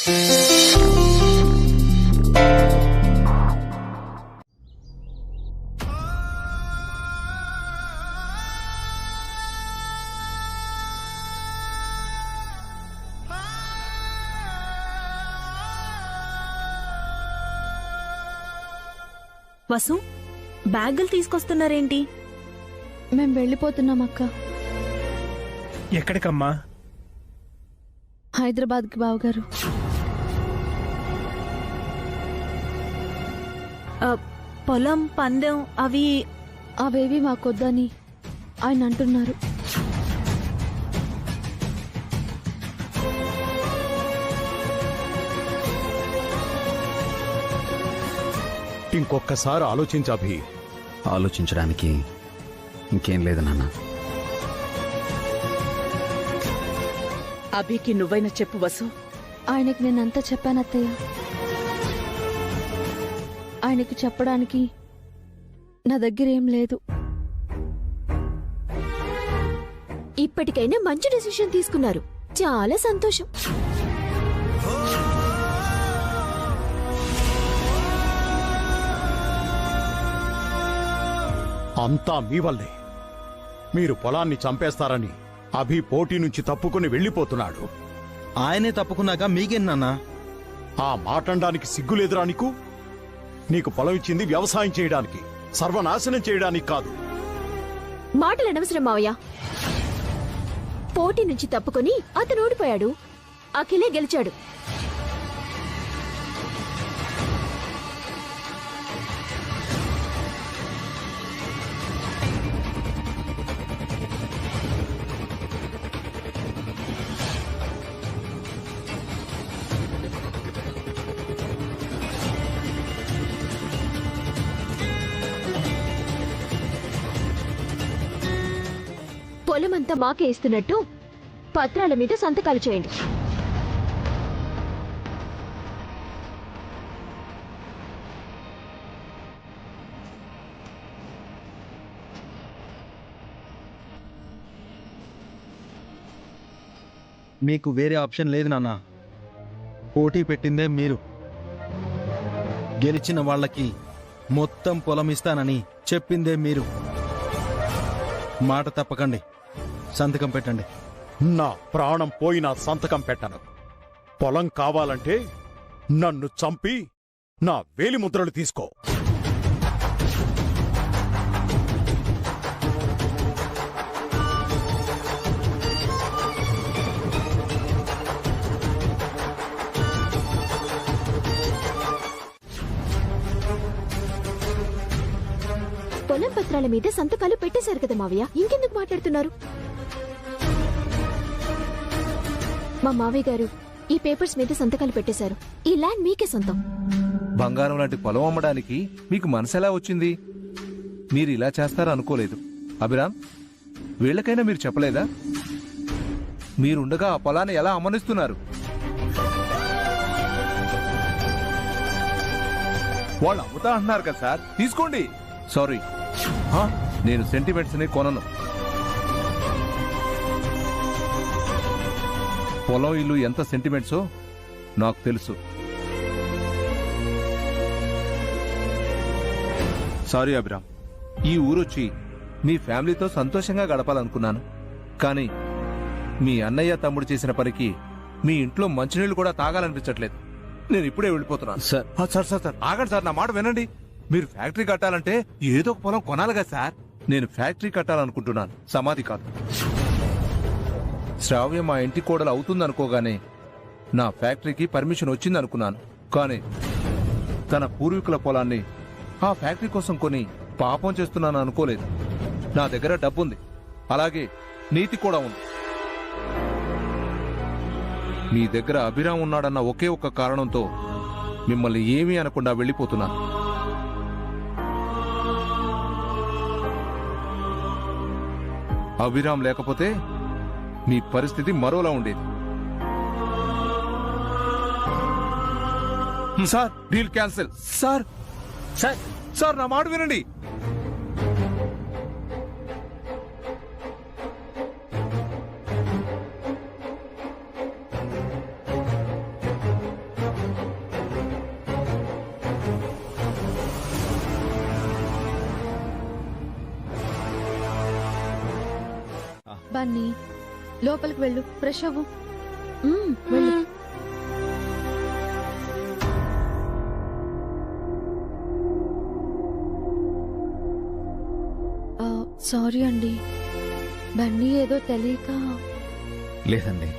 వసు, బ్యాగులు తీసుకొస్తున్నారేంటి? మేం వెళ్ళిపోతున్నాం అక్క. ఎక్కడికమ్మా? హైదరాబాద్కి బావగారు. పొలం, పందెం అవేవి మాకొద్దని ఆయన అంటున్నారు. ఇంకొక్కసారి ఆలోచించాభి. ఆలోచించడానికి ఇంకేం లేదు నాన్న. అభికి నువ్వైనా చెప్పు వసు. ఆయనకి నేనంతా చెప్పాను అత్తయ్య. ఆయనకి చెప్పడానికి నా దగ్గర ఏం లేదు. ఇప్పటికైనా మంచి డెసిషన్ తీసుకున్నారు. చాలా సంతోషం. అంతా మీ వల్లే. మీరు పొలాన్ని చంపేస్తారని అభి పోటీ నుంచి తప్పుకుని వెళ్ళిపోతున్నాడు. ఆయనే తప్పుకున్నాక మీకేం నాన్నా? ఆ మాటండానికి సిగ్గులేదురా నీకు? నీకు పొలం ఇచ్చింది వ్యవసాయం చేయడానికి, సర్వనాశనం చేయడానికి కాదు. మాటలు అనవసరం మావయ్య. పోటీ నుంచి తప్పుకొని అతను ఓడిపోయాడు. అఖిలే గెలిచాడు. పొలమంతా మాకే ఇస్తున్నట్టు పత్రాల మీద సంతకాలు చేయండి. మీకు వేరే ఆప్షన్ లేదు నాన్న. పోటీ పెట్టిందే మీరు. గెలిచిన వాళ్ళకి మొత్తం పొలం ఇస్తానని చెప్పిందే మీరు. మాట తప్పకండి, సంతకం పెట్టండి. నా ప్రాణం పోయినా సంతకం పెట్టను. పొలం కావాలంటే నన్ను చంపి నా వేలిముద్రలు తీసుకో. పొలం పత్రాల మీద సంతకాలు పెట్టేశారు కదా మావయ్య, ఇంకెందుకు మాట్లాడుతున్నారు? మా మావయ్య గారు ఈ పేపర్స్ మీద సంతకాలు పెట్టేశారు. ఈ ల్యాండ్ మీకే సొంతం. బంగారం లాంటి పొలం అమ్మడానికి మీకు మనసెలా వచ్చింది? మీరు ఇలా చేస్తారా అనుకోలేదు. అభిరామ్, వీళ్ళకైనా మీరు చెప్పలేదా? మీరుండగా ఆ పొలాన్ని ఎలా అమ్మనిస్తున్నారు? వాళ్ళు అమ్ముతా అంటున్నారు కదా సార్, తీసుకోండి. సారీ, నేను సెంటిమెంట్స్ ని కొనను. పొలం ఇల్లు ఎంత సెంటిమెంట్సో నాకు తెలుసు. సారీ అభిరామ్, ఈ ఊరొచ్చి మీ ఫ్యామిలీతో సంతోషంగా గడపాలనుకున్నాను. కానీ మీ అన్నయ్య తమ్ముడు చేసిన పనికి మీ ఇంట్లో మంచినీళ్లు కూడా తాగాలనిపించట్లేదు. నేను ఇప్పుడే వెళ్ళిపోతున్నాను. సార్ సార్ సార్ ఆగండి సార్, నా మాట వినండి. మీరు ఫ్యాక్టరీ కట్టాలంటే ఏదో ఒక పొలం కొనాలిగా సార్. నేను ఫ్యాక్టరీ కట్టాలనుకుంటున్నాను, సమాధి కాదు. శ్రావ్య మా ఇంటి కోడలు అవుతుందనుకోగానే నా ఫ్యాక్టరీకి పర్మిషన్ వచ్చిందనుకున్నాను. కానీ తన పూర్వీకుల పొలాన్ని ఆ ఫ్యాక్టరీ కోసం కొని పాపం చేస్తున్నాను అనుకోలేదు. నా దగ్గర డబ్బుంది, అలాగే నీతి కూడా ఉంది. మీ దగ్గర అభిరామ్ ఉన్నాడన్న ఒకే ఒక్క కారణంతో మిమ్మల్ని ఏమీ అనకుండా వెళ్ళిపోతున్నాను. అభిరామ్ లేకపోతే మీ పరిస్థితి మరోలా ఉండేది. Sir, deal cancel. Sir sir sir నా మాట వినండి. బన్నీ లోపలికి వెళ్ళు, ఫ్రెష్ అవ్వు. వెళ్ళు. సారీ అండి, బన్నీ ఏదో తెలియక. లేదండి,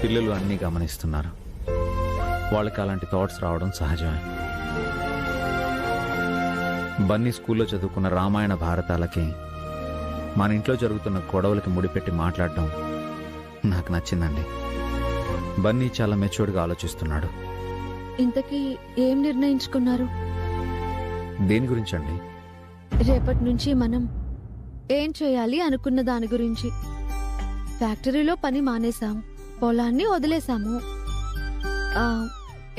పిల్లలు అన్నీ గమనిస్తున్నారు. వాళ్ళకి అలాంటి థాట్స్ రావడం సహజమే. బన్నీ స్కూల్లో చదువుకున్న రామాయణ భారతాలకి మన ఇంట్లో జరుగుతున్న గొడవలకి ముడిపెట్టి మాట్లాడడం నాకు నచ్చిందండి. బన్నీ చాలా మెచ్యూర్డ్గా ఆలోచిస్తున్నాడు. ఇంతకీ ఏం నిర్ణయించుకున్నారు? దేని గురించండి? రేపటి నుంచి మనం ఏం చేయాలి అనుకున్న దాని గురించి. ఫ్యాక్టరీలో పని మానేశాం, పొలాన్ని వదిలేశాము.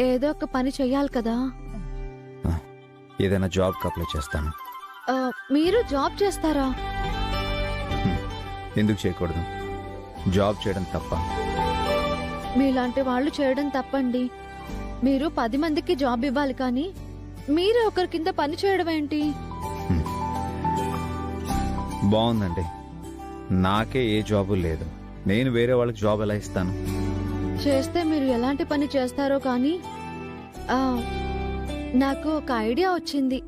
ఏదో ఒక పని చెయ్యాలి కదా. ఏదైనా జాబ్కి అప్లై చేస్తాను. మీరు జాబ్ చేస్తారా? ఎందుకు చేయకూడదు? జాబ్ చేయడం తప్ప? మీలాంటి వాళ్ళు చేయడం తప్పండి. మీరు 10 మందికి జాబ్ ఇవ్వాలి కానీ మీరే ఒకరి కింద పని చేయడం ఏంటి? బాగుందండి. నాకే ఏ జాబు లేదు, నేను వేరే వాళ్ళకి జాబ్ ఎలా ఇస్తాను? చేస్తే మీరు ఎలాంటి పని చేస్తారో కానీ నాకు ఒక ఐడియా వచ్చింది.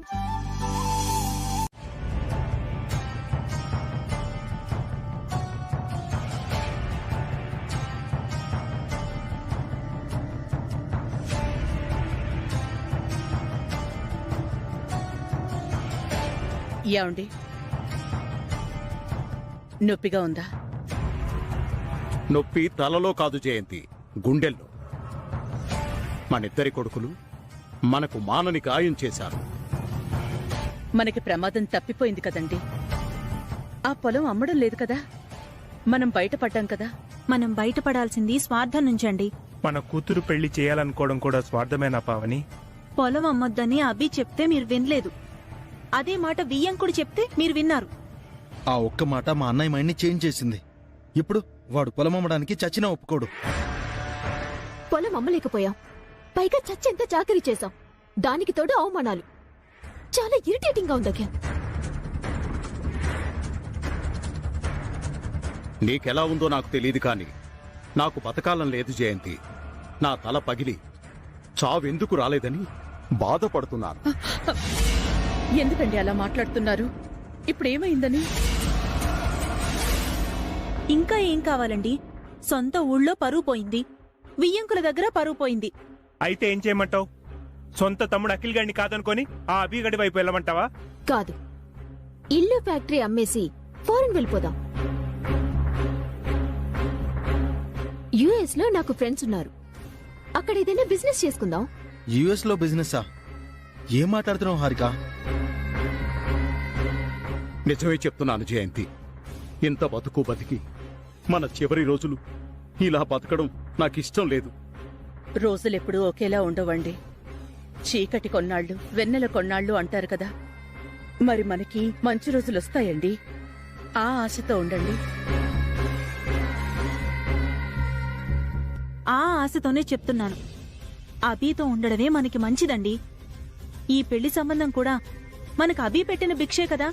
ఏమండి, నొప్పిగా ఉందా? నొప్పి తలలో కాదు జయంతి, గుండెల్లో. మనిద్దరి కొడుకులు మనకు మానని గాయం చేశారు. మనకి ప్రమాదం తప్పిపోయింది కదండి. ఆ పొలం అమ్మడం లేదు కదా, మనం బయటపడ్డాం కదా. మనం బయటపడాల్సింది స్వార్థం నుంచండి. మన కూతురు పెళ్లి చేయాలనుకోవడం కూడా స్వార్థమేనా పావని? పొలం అమ్మొద్దని అభి చెప్తే మీరు వినలేదు. అదే మాట వియ్యంకుడు చెప్తే మీరు విన్నారు. ఆ ఒక్క మాట మా అన్నయ్య మైండ్ని చేంజ్ చేసింది. ఇప్పుడు వాడు పొలం అమ్మడానికి చచ్చినా ఒప్పుకోడు. పొలం అమ్మలేకపోయాం, పైగా చచ్చెంత చాకరీ చేశాం. దానికి తోడు అవమానాలు. చాలా ఇరిటేటింగ్ గా ఉంది. నీకెలా ఉందో నాకు తెలియదు కానీ నాకు బతకాలం లేదు జయంతి. నా తల పగిలి చావెందుకు రాలేదని బాధపడుతున్నాను. ఎందుకండి అలా మాట్లాడుతున్నారు? ఇప్పుడేమైందని? ఇంకా ఏం కావాలండి? సొంత ఊళ్ళో పరువు పోయింది, వియ్యంకుల దగ్గర పరువు పోయింది. అయితే ఏం చేయమంటావు? సొంత తమ్ముడు అఖిల్ గారిని కాదనుకొని ఆ అభిగడి వైపు వెళ్ళమంటావా? కాదు, ఇల్లు ఫ్యాక్టరీ అమ్మేసి ఫారెన్ వెళ్ళిపోదాం. యుఎస్ లో నాకు ఫ్రెండ్స్ ఉన్నారు, అక్కడ ఏదైనా బిజినెస్ చేసుకుందాం. యుఎస్ లో బిజినెస్సా? ఏం మాట్లాడుతున్నావు హారిక? నిజమే చెప్తున్నాను జయంతి. ఇంత బతుకు బతికి మన చివరి రోజులు ఇలా బతకడం నాకిష్టం లేదు. రోజులెప్పుడూ ఒకేలా ఉండవండి. చీకటి కొన్నాళ్ళు, వెన్నెల కొన్నాళ్ళు అంటారు కదా. మరి మనకి మంచి రోజులొస్తాయండి. ఆ ఆశతో ఉండండి. ఆ ఆశతోనే చెప్తున్నాను. అభితో ఉండడమే మనకి మంచిదండి. ఈ పెళ్లి సంబంధం కూడా మనకు అభి పెట్టిన భిక్షే కదా.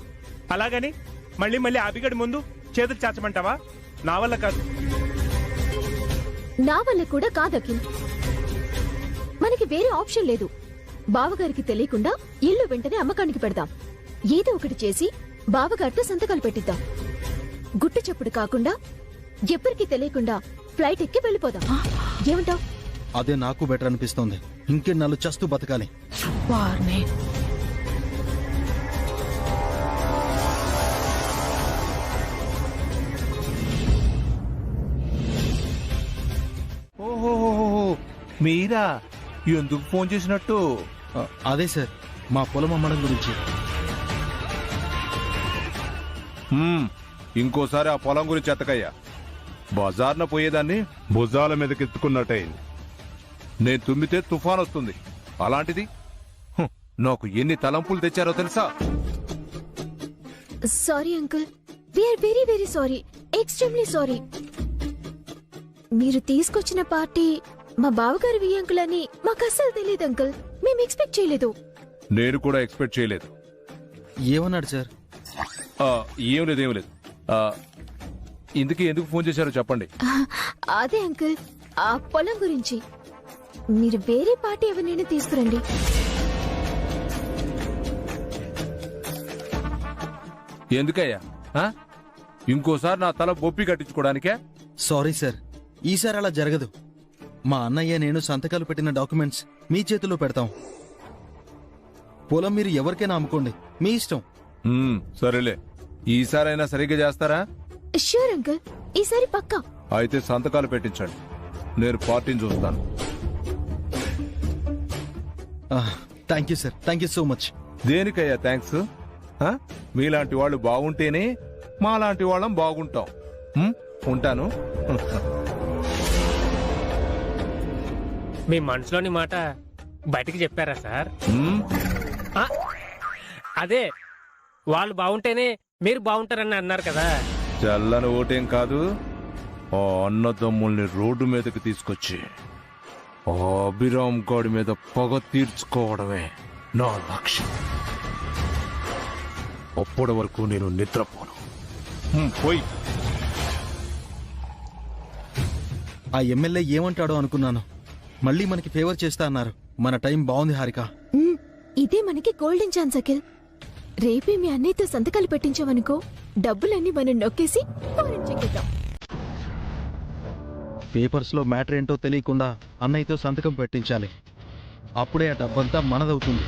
అలాగని మళ్ళీ మళ్ళీ అభిగడి ముందు చేతులు చాచమంటావా? నా వల్ల కాదు. నా వల్ల కూడా కాదు అఖిల్. మనకి వేరే ఆప్షన్ లేదు. బావగారికి తెలియకుండా ఇల్లు వెంటనే అమ్మకానికి పెడదాం. ఏదో ఒకటి చేసి బావగారితో సంతకాలు పెట్టిద్దాం. గుట్టు చప్పుడు కాకుండా ఎవ్వరికీ తెలియకుండా ఫ్లైట్ ఎక్కి వెళ్ళిపోదాం. ఏమంటావ్? అదే నాకు బెటర్ అనిపిస్తోంది. ఇంకెన్నాళ్ళు చస్తూ బతకాలి. ఓహోహోహో, మీరా? ఎందుకు ఫోన్ చేసినట్టు? అదే సార్, మా పొలం అమ్మడం గురించి. ఇంకోసారి ఆ పొలం గురించి ఎత్తకయ్యా. బజార్న పోయేదాన్ని భుజాల మీదకెత్తుకున్నట్టయింది. నేను తుమ్మితే తుఫాన్ వస్తుంది. అలాంటిది నాకు ఎన్ని తలంపులు తెచ్చారో తెలుసా? Sorry uncle, we are very very sorry, extremely sorry. మీరు తీసుకొచ్చిన పార్టీ మా బావగారి వియ్యంకుల్ అని మాకు అస్సలు తెలియదు అంకుల్. మేము ఎక్స్పెక్ట్ చేయలేదు. నేను కూడా ఎక్స్పెక్ట్ చేయలేదు. ఏమన్నాడు సార్? ఏం లేదు. ఇందుకు ఎందుకు ఫోన్ చేశారో చెప్పండి. అదే అంకుల్, ఆ పొలం గురించి. మీరు వేరే పార్టీ ఎవరినైనా తీసుకురండి. ఎందుకయ్యా? ఆ? ఇంకోసారి నా తల బొప్పి కట్టించుకోవడానికే? సారీ సార్, ఈసారి అలా జరగదు. మా అన్నయ్య నేను సంతకాలు పెట్టిన డాక్యుమెంట్స్ మీ చేతిలో పెడతాం. పొలం మీరు ఎవరికైనా అమ్ముకోండి, మీ ఇష్టం. సరేలే, ఈసారైనా సరిగ్గా చేస్తారా? ష్యూర్ అంకుల్, ఈసారి పక్కా. అయితే సంతకాలు పెట్టించండి, నేను పార్టీని చూస్తాను. Thank you sir, thank you so much. దేనికయ్యా థ్యాంక్స్? మీలాంటి వాళ్ళు బాగుంటేనే మాలాంటి వాళ్ళం బాగుంటాం. ఉంటాను. మీ మనసులోని మాట బయటికి చెప్పారా సార్? అదే వాళ్ళు బాగుంటేనే మీరు బాగుంటారని అన్నారు కదా. చల్లని ఓటేం కాదు, ఆ అన్నదమ్ముల్ని రోడ్డు మీదకి తీసుకొచ్చి ఆ అభిరామ్ గాడి మీద పగ తీర్చుకోవడమే నా లక్ష్యం. అప్పటి వరకు నేను నిద్రపోను. పోయి ఆ ఎమ్మెల్యే ఏమంటాడో అనుకున్నాను. మళ్ళీ మనకి ఫేవర్ చేస్తా అన్నారు. మన టైం బాగుంది హారిక. ఇదే మనకి గోల్డెన్ ఛాన్స్ అఖిల్. రేపే మీ అన్నయ్యతో సంతకాలు పెట్టించామనుకో, డబ్బులన్నీ మనం నొక్కేసి ఫారెన్ చెక్కేద్దాం. పేపర్స్ లో మ్యాటర్ ఏంటో తెలియకుండా అన్నయ్యతో సంతకం పెట్టించాలి. అప్పుడే ఆ డబ్బంతా మనదవుతుంది.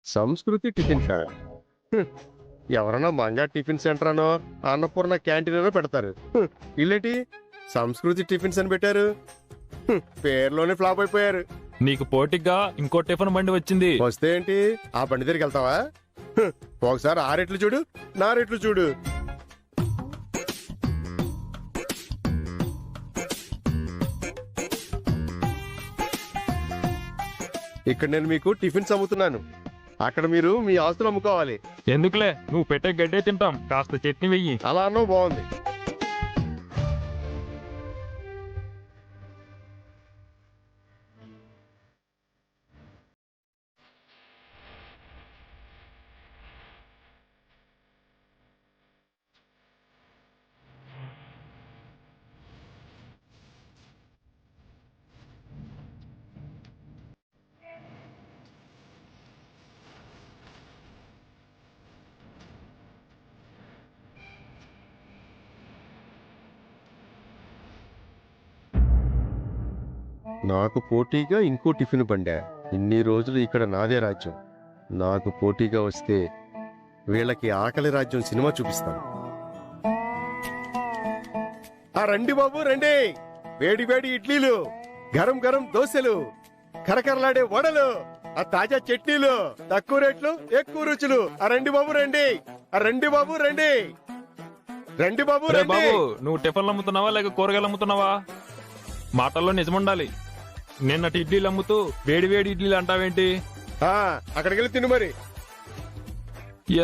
సంస్కృతి టిఫిన్ సెంటర్. ఎవరన్నా మంగా టిఫిన్ సెంటర్ అనో అన్నపూర్ణ క్యాంటీన్ అనో పెడతారు. ఇల్లేంటి సంస్కృతి టిఫిన్స్ అని పెట్టారు? పేరులోనే ఫ్లాప్ అయిపోయారు. నీకు పోటీగా ఇంకో టిఫిన్ బండి వచ్చింది. వస్తే ఏంటి, ఆ బండి దగ్గరికి వెళ్తావా? ఒకసారి ఆ రేట్లు చూడు, నా రేట్లు చూడు. ఇక్కడ నేను మీకు టిఫిన్స్ అమ్ముతున్నాను, అక్కడ మీరు మీ ఆస్తులు అమ్ముకోవాలి. ఎందుకులే, నువ్వు పెట్టే గడ్డే తింటాం, కాస్త చట్నీ వెయ్యి. అలా అన్నావు, బాగుంది. నాకు పోటీగా ఇంకో టిఫిన్ బండా. ఇన్ని రోజులు ఇక్కడ నాదే రాజ్యం. నాకు పోటీగా వస్తే వీళ్ళకి ఆకలి రాజ్యం సినిమా చూపిస్తాను. రండి బాబు రండి, వేడి వేడి ఇడ్లీలు, గరం గరం దోశలు, కరకరలాడే వడలు, ఆ తాజా చట్నీలు, తక్కువ రేట్లు ఎక్కువ రుచులు. రండి బాబు రండి, రండి బాబు రండి, రండి బాబు రండి. నువ్వు టిఫిన్లు అమ్ముతున్నావా లేక కూరగాయలు అమ్ముతున్నావా? మాటల్లో నిజముండాలి. నిన్నటి ఇడ్లీలు అమ్ముతూ వేడి వేడి ఇడ్లీలు అంటావేంటి? అక్కడికి వెళ్ళి తిను మరి.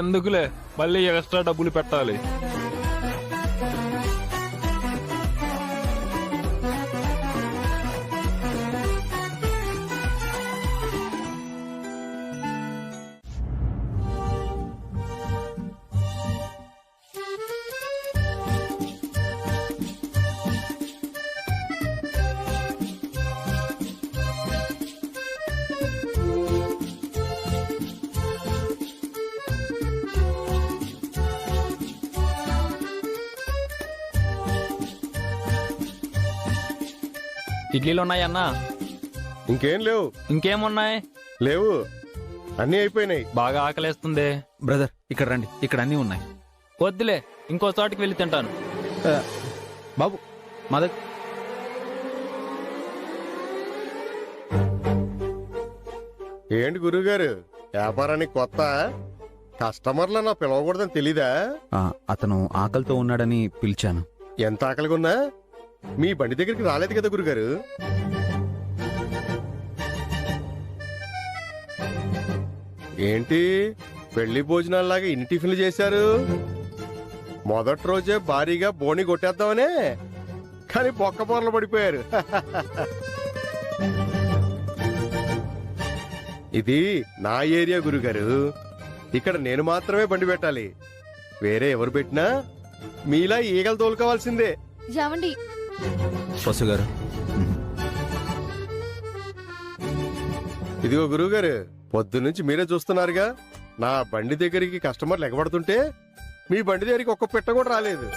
ఎందుకులే, మళ్ళీ ఎక్స్ట్రా డబ్బులు పెట్టాలి. ఇడ్లీలు ఉన్నాయన్నా? ఇంకేం లేవు. ఇంకేమున్నాయి? లేవు, అన్నీ అయిపోయినాయి. బాగా ఆకలేస్తుంది. బ్రదర్ ఇక్కడ రండి, ఇక్కడ అన్నీ ఉన్నాయి. వద్దులే, ఇంకో చోటికి వెళ్ళి తింటాను. బాబు మా దగ్గర ఏంటి గురుగారు, వ్యాపారానికి కొత్త? కస్టమర్లు నా పిలవకూడదని తెలీదా? అతను ఆకలితో ఉన్నాడని పిలిచాను. ఎంత ఆకలిగా ఉన్నా మీ బండి దగ్గరికి రాలేదు కదా గురుగారు. ఏంటి పెళ్లి భోజనాల్లాగా ఇన్ని టిఫిన్లు చేశారు? మొదటి రోజే భారీగా బోని కొట్టేద్దామనే, కానీ బొక్క పొరలు పడిపోయారు. ఇది నా ఏరియా గురుగారు, ఇక్కడ నేను మాత్రమే బండి పెట్టాలి. వేరే ఎవరు పెట్టినా మీలా ఈగలు తోలుకోవాల్సిందే. ఏమండి? పసు గారు, ఇదిగో గురువుగారు, పొద్దున్నుంచి మీరే చూస్తున్నారుగా, నా బండి దగ్గరికి కస్టమర్లు ఎగబడుతుంటే మీ బండి దగ్గరికి ఒక్క పెట్ట కూడా రాలేదు.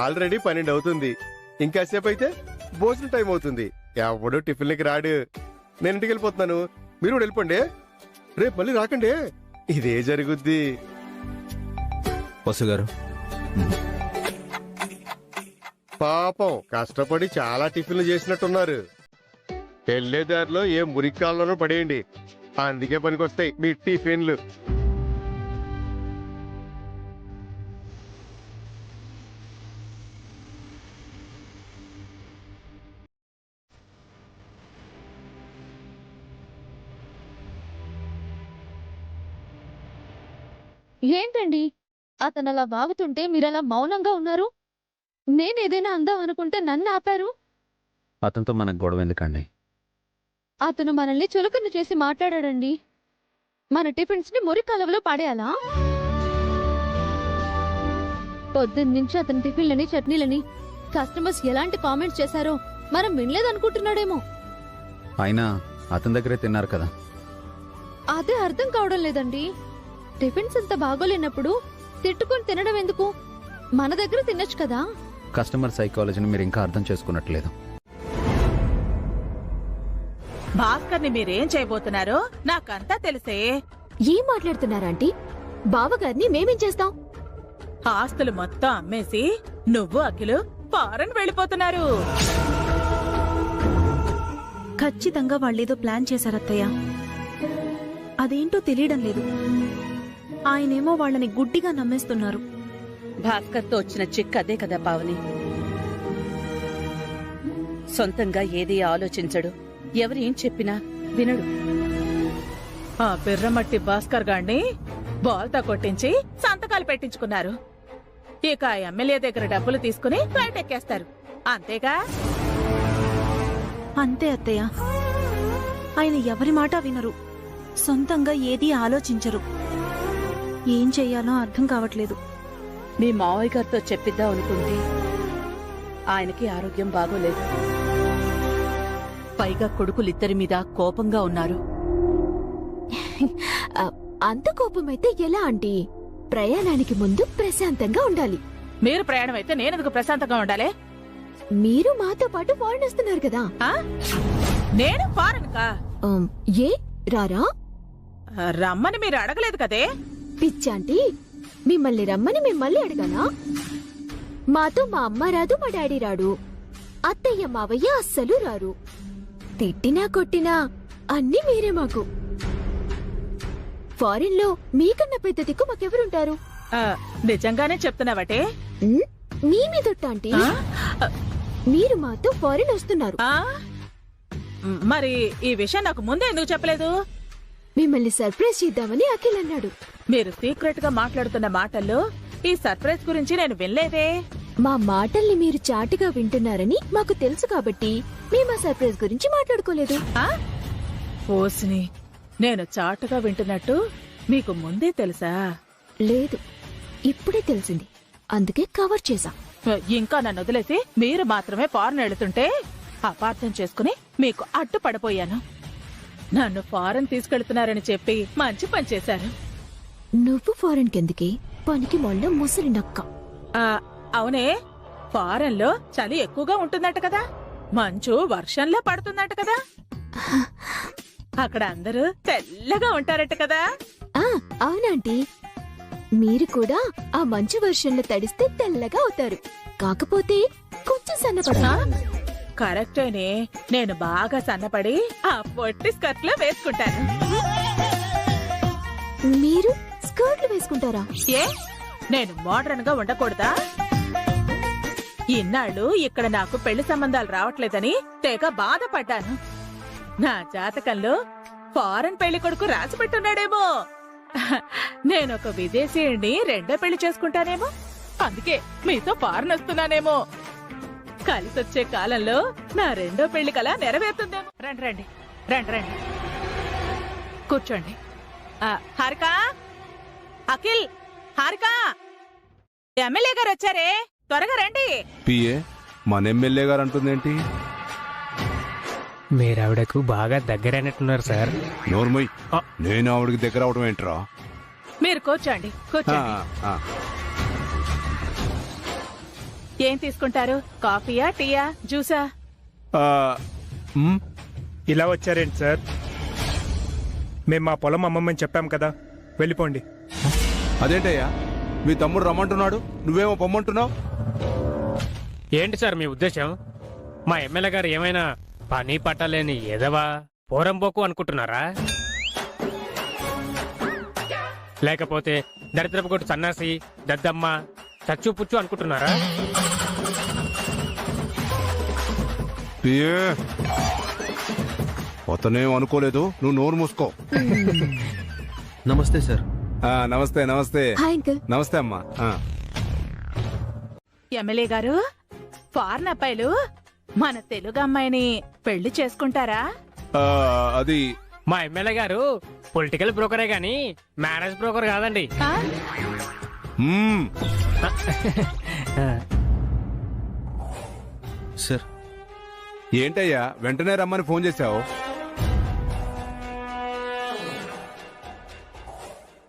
ఆల్రెడీ 12 అవుతుంది, ఇంకాసేపు అయితే భోజనం టైం అవుతుంది. ఎవడు టిఫిన్లకి రాడు. నేను ఇంటికి వెళ్ళిపోతున్నాను, మీరు కూడా వెళ్ళిపోండి. రేపు మళ్ళీ రాకండి, ఇదే జరుగుద్ది. పసు గారు, పాపం కష్టపడి చాలా టిఫిన్లు చేసినట్టున్నారు. వెళ్లే దారిలో ఏ మురికాల్లోనూ పడేయండి, అందుకే పనికొస్తాయి మీ టిఫిన్లు. ఏంటండి అతను అలా వాగుతుంటే మీరలా మౌనంగా ఉన్నారు? నేనేదైనా అందాం అనుకుంటే నన్ను ఆపారు. అతనితో మనకు గొడవ ఎందుకండి? అతను మనల్ని చులకన చేసి మాట్లాడాడండి. మన టిఫిన్స్ ని మురి కాలువలో పాడేయాలా? పొద్దున్నుంచి అతని టిఫిన్లని చట్నీలని కస్టమర్స్ ఎలాంటి కామెంట్స్ చేశారో మనం వినలేదనుకుంటున్నాడేమో. అయినా అతని దగ్గరే తిన్నారు కదా. అదే అర్థం కావడం లేదండి. టిఫిన్స్ అంత బాగోలేనప్పుడు తిట్టుకొని తినడం ఎందుకు? మన దగ్గర తినొచ్చు కదా. కస్టమర్ సైకాలజీని మీరు ఇంకా అర్థం చేసుకున్నట్లేదు. భాస్కర్ ని మీరేం చేయబోతున్నారో నాకంతా తెలిసే. ఏం మాట్లాడుతున్నారా ఆంటీ? బావగారిని మేమేం చేస్తాం? ఆస్తులు మొత్తం అమ్మేసి నువ్వు అఖిలు ఫారెన్ వెళ్ళిపోతున్నారు. ఖచ్చితంగా వాళ్ళేదో ప్లాన్ చేశారత్తయ్య. అదేంటో తెలియడం లేదు. ఆయనేమో వాళ్ళని గుడ్డిగా నమ్మేస్తున్నారు. భాస్కర్తో వచ్చిన చిక్ అదే కదా పావని. సొంతంగా ఏది ఆలోచించడు, ఎవరు ఏం చెప్పినా వినడు. ఆ బిర్రమట్టి భాస్కర్ గాడిని బాల్తో కొట్టించి సంతకాలు పెట్టించుకున్నారు. ఇక ఆ ఎమ్మెల్యే దగ్గర డబ్బులు తీసుకుని ఫ్లైట్ ఎక్కేస్తారు, అంతేగా? అంతే అత్తయ్య. ఆయన ఎవరి మాట వినరు, సొంతంగా ఏదీ ఆలోచించరు. ఏం చెయ్యాలో అర్థం కావట్లేదు. మీ మావయ్య గారితో చెప్పిద్దాం అనుకుంటే ఆయనకి ఆరోగ్యం బాగోలేదు. పైగా కొడుకులిద్దరి మీద కోపంగా ఉన్నారు. అంత కోపమైతే ఎలా ఆంటీ? ప్రయాణానికి ముందు ప్రశాంతంగా ఉండాలి. మీరు ప్రయాణం అయితే నేనెందుకు ప్రశాంతంగా ఉండాలి? మీరు మాతో పాటు ఫారెన్ వస్తున్నారు కదా. నేను ఫారెన్ కా? ఏ రారా? రమ్మని మీరు అడగలేదు కదే. పిచ్చాంటీ, మిమ్మల్ని రమ్మని మిమ్మల్ని అడగాలా? మాతో మా అమ్మ రాదు, మా డాడీ రాడు, అత్తయ్య మావయ్య అస్సలు రారు. తిట్టినా కొట్టినా అన్నీ మీరే మాకు. ఫారిన్ లో మీకన్నా పెద్ద దిక్కు మాకెవరుంటారు? నిజంగానే చెప్తున్నావటే? మీ మీదొట్టాంటీ, మీరు మాతో ఫారిన్ వస్తున్నారు. మరి ఈ విషయం నాకు ముందే ఎందుకు చెప్పలేదు? మిమ్మల్ని సర్ప్రైజ్ చేద్దామని అఖిల్ అన్నాడు. మీరు సీక్రెట్ గా మాట్లాడుతున్న మాటల్లో ఈ సర్ప్రైజ్ గురించి నేను వినలేదే. మా మాటల్ని మీరు చాటుగా వింటున్నారని మాకు తెలుసు కాబట్టి మేము ఆ సర్ప్రైజ్ గురించి మాట్లాడుకోలేదు. ఓసిని, నేను చాటుగా వింటున్నట్టు మీకు ముందే తెలుసా? లేదు, ఇప్పుడే తెలిసింది, అందుకే కవర్ చేశా. ఇంకా నన్ను వదిలేసి మీరు మాత్రమే ఫారెన్ వెళుతుంటే అపార్థం చేసుకుని మీకు అడ్డుపడిపోయాను. నన్ను ఫారెన్ తీసుకెళ్తున్నారని చెప్పి మంచి పని చేశారు. నువ్వు ఫారెన్ కెందుకే? పనికి మొన్న ముసలి నక్క. అవునే, ఫారెన్ లో చలి ఎక్కువగా ఉంటుందట కదా, మంచు వర్షంలో పడుతుందట కదా, అక్కడ అందరూ తెల్లగా ఉంటారట కదా. అవునంటీ, మీరు కూడా ఆ మంచు వర్షంలో తడిస్తే తెల్లగా అవుతారు, కాకపోతే కొంచెం సన్నపడతా. కరెక్టేనే, నేను బాగా సన్నపడి ఆ పొట్టి స్కర్ట్ లో వేసుకుంటాను. మీరు స్కర్ట్లు వేసుకుంటారా? ఏ, నేను మోడర్న్ గా ఉండకూడదా? ఇన్నాళ్ళు ఇక్కడ నాకు పెళ్లి సంబంధాలు రావట్లేదని తెగ బాధపడ్డాను. నా జాతకంలో ఫారెన్ పెళ్లి కొడుకు రాసి పెట్టున్నాడేమో. నేనొక విదేశీయుడిని రెండో పెళ్లి చేసుకుంటానేమో, అందుకే మీతో ఫారెన్ వస్తున్నానేమో. కలిసొచ్చే కాలంలో నా రెండో పెళ్లి కల నెరవేరుతుందేమో. రండి రండి రండి రండి, కూర్చోండి. హారిక, అఖిల్, హారిక, ఎమ్మెల్యే గారు వచ్చారే, త్వరగా రండి. పిఏ, మన ఎమ్మెల్యే గారు అంటుందేంటి? మీరావిడకు బాగా దగ్గరైనట్టున్నారు సార్. నోర్మయ్, నేను ఆవిడకి దగ్గర అవడం ఏంట్రా? మీరు కూర్చోండి, కూర్చోండి. ఏం తీసుకుంటారు? కాఫీయా, టీయా, జ్యూసా? ఇలా వచ్చారేంటి సార్? మేము మా పొలం అమ్మమ్మని చెప్పాం కదా, వెళ్ళిపోండి. అదేంటయ్యా, మీ తమ్ముడు రమ్మంటున్నాడు, నువ్వేమో పొమ్మంటున్నావు? ఏంటి సార్ మీ ఉద్దేశం? మా ఎమ్మెల్యే గారు ఏమైనా పని పట్టలేని ఎదవా పోరంబోకు అనుకుంటున్నారా? లేకపోతే దరిద్రపు కొట్టు సన్నాసి, దద్దమ్మ, చచ్చు పుచ్చు అనుకుంటున్నారా? అతనేం అనుకోలేదు, నువ్వు నోరు మూసుకో. నమస్తే సార్. నమస్తే నమస్తే. Hi uncle. నమస్తే అమ్మా. ఎమ్మెల్యే గారు, ఫారెన్ అబ్బాయిలు మన తెలుగు అమ్మాయిని పెళ్లి చేసుకుంటారా? అది మా ఎమ్మెల్యే గారు పొలిటికల్ బ్రోకరే గాని మ్యారేజ్ బ్రోకర్ కాదండి. సార్, ఏంటయ్యా వెంటనే రమ్మని ఫోన్ చేశావు?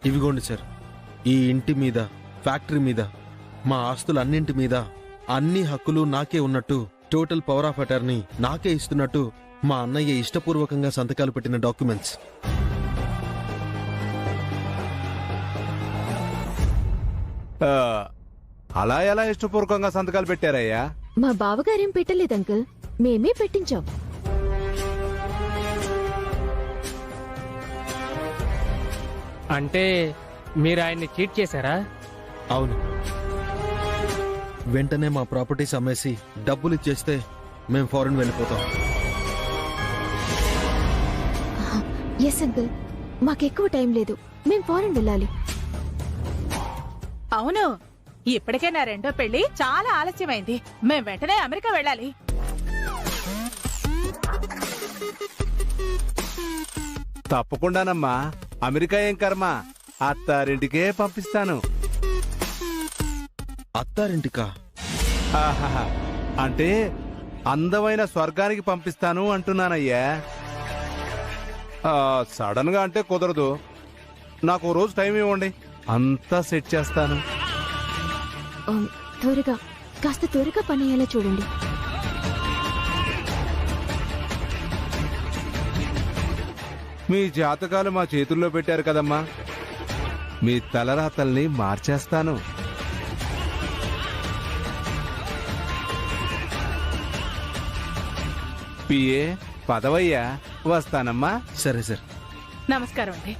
ఇవిగోండి సార్, ఈ ఇంటి మీద, ఫ్యాక్టరీ మీద, మా ఆస్తులన్నింటి మీద అన్ని హక్కులు నాకే ఉన్నట్టు, టోటల్ పవర్ ఆఫ్ అటార్నీ నాకే ఇస్తున్నట్టు మా అన్నయ్య ఇష్టపూర్వకంగా సంతకాలు పెట్టిన డాక్యుమెంట్స్. అలా ఎలా ఇష్టపూర్వకంగా సంతకాలు పెట్టారయ్యా? మా బావగారేం పెట్టలేదు అంకుల్, మేమే పెట్టించాం. అంటే మీరు ఆయన్ని చీట్ చేశారా? అవును. వెంటనే మా ప్రాపర్టీస్ అమ్మేసి డబ్బులు ఇచ్చేస్తే మేం ఫారెన్ వెళ్ళిపోతాం. ఎస్ అంకుల్, మాకెక్కువ టైం లేదు, మేం ఫారెన్ వెళ్ళాలి. అవును, ఇప్పటికే నా రెండో పెళ్లి చాలా ఆలస్యమైంది. మేం వెంటనే అమెరికా వెళ్ళాలి. తప్పకుండానమ్మా, అమెరికా ఏం కర్మ, అత్తారింటికే పంపిస్తాను. అత్తారింటికా? అంటే అందమైన స్వర్గానికి పంపిస్తాను అంటున్నానయ్యా. సడన్ గా అంటే కుదరదు, నాకు రోజు టైం ఇవ్వండి, అంతా సెట్ చేస్తాను. కాస్త త్వరగా పని అయ్యేలా చూడండి. మీ జాతకాలు మా చేతుల్లో పెట్టారు కదమ్మా, మీ తలరాతల్ని మార్చేస్తాను. పిఏ పదవయ్యా, వస్తానమ్మా. సరే సార్. నమస్కారం అండి.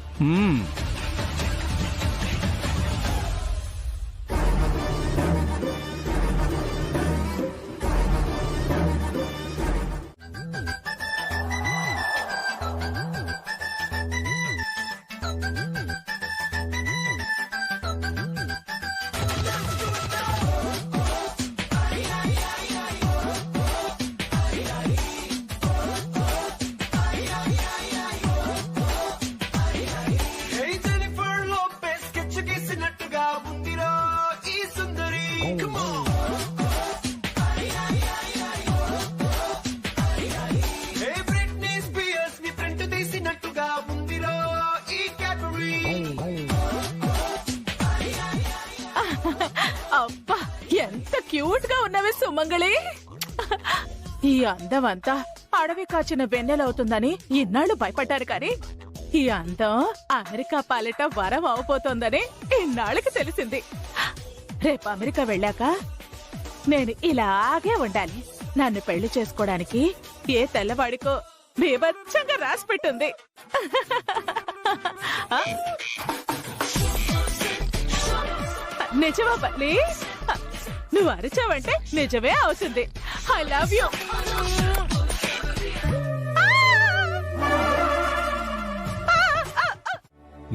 సుమంగళి, ఈ అందమంతా అడవి కాచిన వెన్నెలవుతుందని ఇన్నాళ్ళు భయపడ్డారు కానీ ఈ అందం అమెరికా పాలిట వరం అవబోతోందని ఇన్నాళ్ళకి తెలిసింది. రేపు అమెరికా వెళ్ళాక నేను ఇలాగే ఉండాలి. నన్ను పెళ్లి చేసుకోవడానికి ఏ తెల్లవాడికో బీభత్సంగా రాసి పెట్టుంది. నిజమా బల్లి? నువ్వు అరిచావంటే నిజమే అవుతుంది. I love you.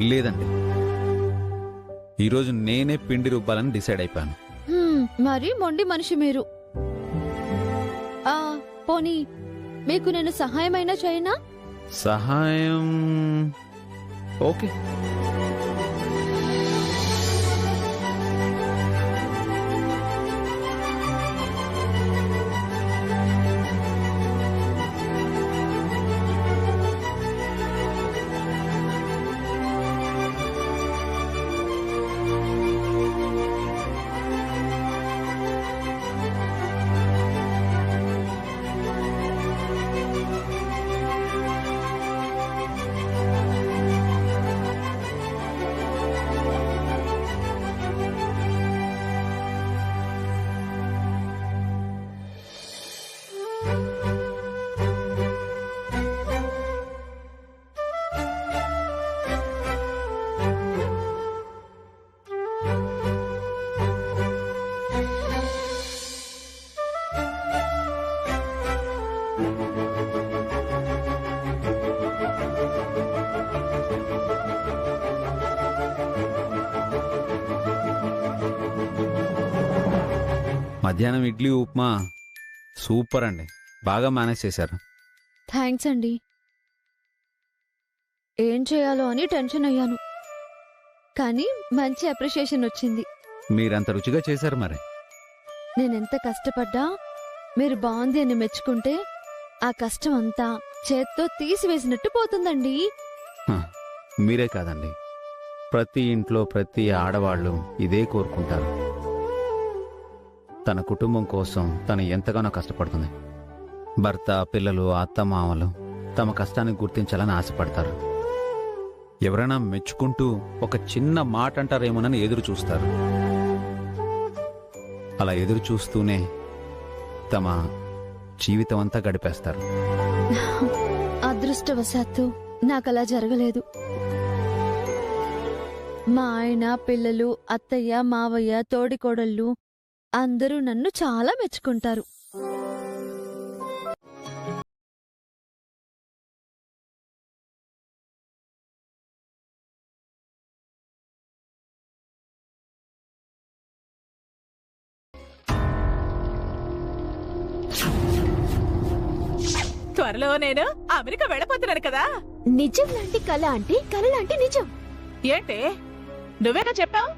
లేదండి, ఈరోజు నేనే పిండి రుబ్బాలని డిసైడ్ అయిపోయాను. మరి మొండి మనిషి మీరు. పోనీ మీకు నేను సహాయమైనా చేయనా? సహాయం ఓకే. మధ్యాహ్నం ఇడ్లీ ఉప్మా సూపర్ అండి, బాగా మేనేజ్ చేశారు. థ్యాంక్స్ అండి. ఏం చేయాలో అని టెన్షన్ అయ్యాను, కానీ మంచి అప్రిషియేషన్ వచ్చింది. మీరంత రుచిగా చేశారు. మరి నేనెంత కష్టపడ్డా మీరు బాగుంది అని మెచ్చుకుంటే ఆ కష్టం అంతా చేత్తో తీసివేసినట్టు పోతుందండి. మీరే కాదండి, ప్రతి ఇంట్లో ప్రతి ఆడవాళ్ళు ఇదే కోరుకుంటారు. తన కుటుంబం కోసం తను ఎంతగానో కష్టపడుతుంది. భర్త, పిల్లలు, అత్తమామలు తమ కష్టాన్ని గుర్తించాలని ఆశపడతారు. ఎవరైనా మెచ్చుకుంటూ ఒక చిన్న మాట అంటారేమోనని ఎదురు చూస్తారు. అలా ఎదురు చూస్తూనే తమ జీవితం అంతా గడిపేస్తారు. అదృష్టవశాత్తు నాకలా జరగలేదు. మా ఆయన, పిల్లలు, అత్తయ్య, మావయ్య, తోడికోడళ్ళు అందరూ నన్ను చాలా మెచ్చుకుంటారు. త్వరలో నేను అమెరికా వెళ్ళబోతున్నాను కదా. నిజం లాంటి కళ అంటే కళ లాంటి నిజం. ఏంటి నువ్వేనా చెప్పావు?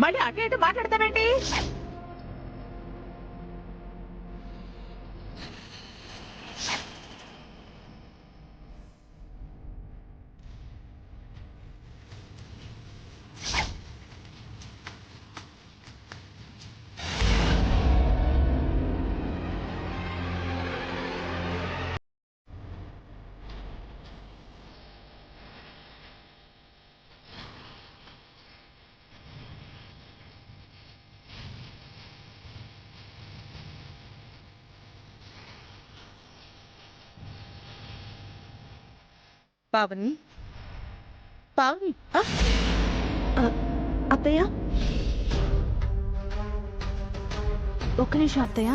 మళ్ళీ అటు ఇటు మాట్లాడతావేంటి? పావని, పావని, అత్తయ్య ఒక్క నిమిషం అత్తయ్య.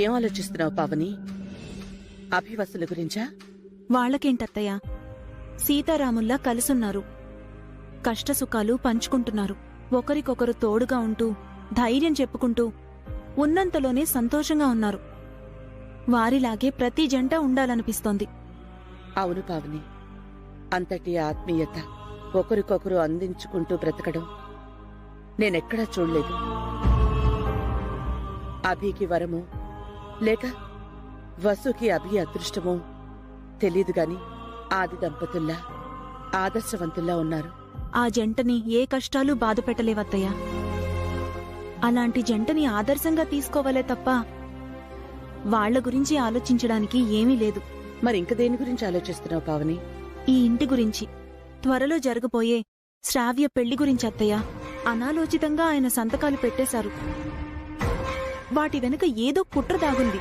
ఏం ఆలోచిస్తున్నావు పావని? అభివసుల గురించా? వాళ్ళకేంటత్తయ్య, సీతారాముల్లా కలిసున్నారు. కష్టసుఖాలు పంచుకుంటున్నారు. ఒకరికొకరు తోడుగా ఉంటూ ధైర్యం చెప్పుకుంటూ ఉన్నంతలోనే సంతోషంగా ఉన్నారు. వారిలాగే ప్రతి జంట ఉండాలనిపిస్తోంది. అవును పావని, అంతటి ఆత్మీయత, ఒకరికొకరు అందించుకుంటూ బ్రతకడం నేనెక్కడా చూడలేదు. అభికి వరము లేక వసుకి అభి అదృష్టమో తెలీదు గాని ఆది దంపతుల్లా ఆదర్శవంతుల్లా ఉన్నారు. ఆ జంటని ఏ కష్టాలు బాధ పెట్టలేవత్తయ్య. అలాంటి జంటని ఆదర్శంగా తీసుకోవాలే తప్ప వాళ్ల గురించి ఆలోచించడానికి ఏమీ లేదు. మరింక దేని గురించి ఆలోచిస్తున్నావు పావని? ఈ ఇంటి గురించి, త్వరలో జరగబోయే శ్రావ్య పెళ్లి గురించి అత్తయ్య. అనాలోచితంగా ఆయన సంతకాలు పెట్టేశారు. వాటి వెనుక ఏదో కుట్ర దాగుంది.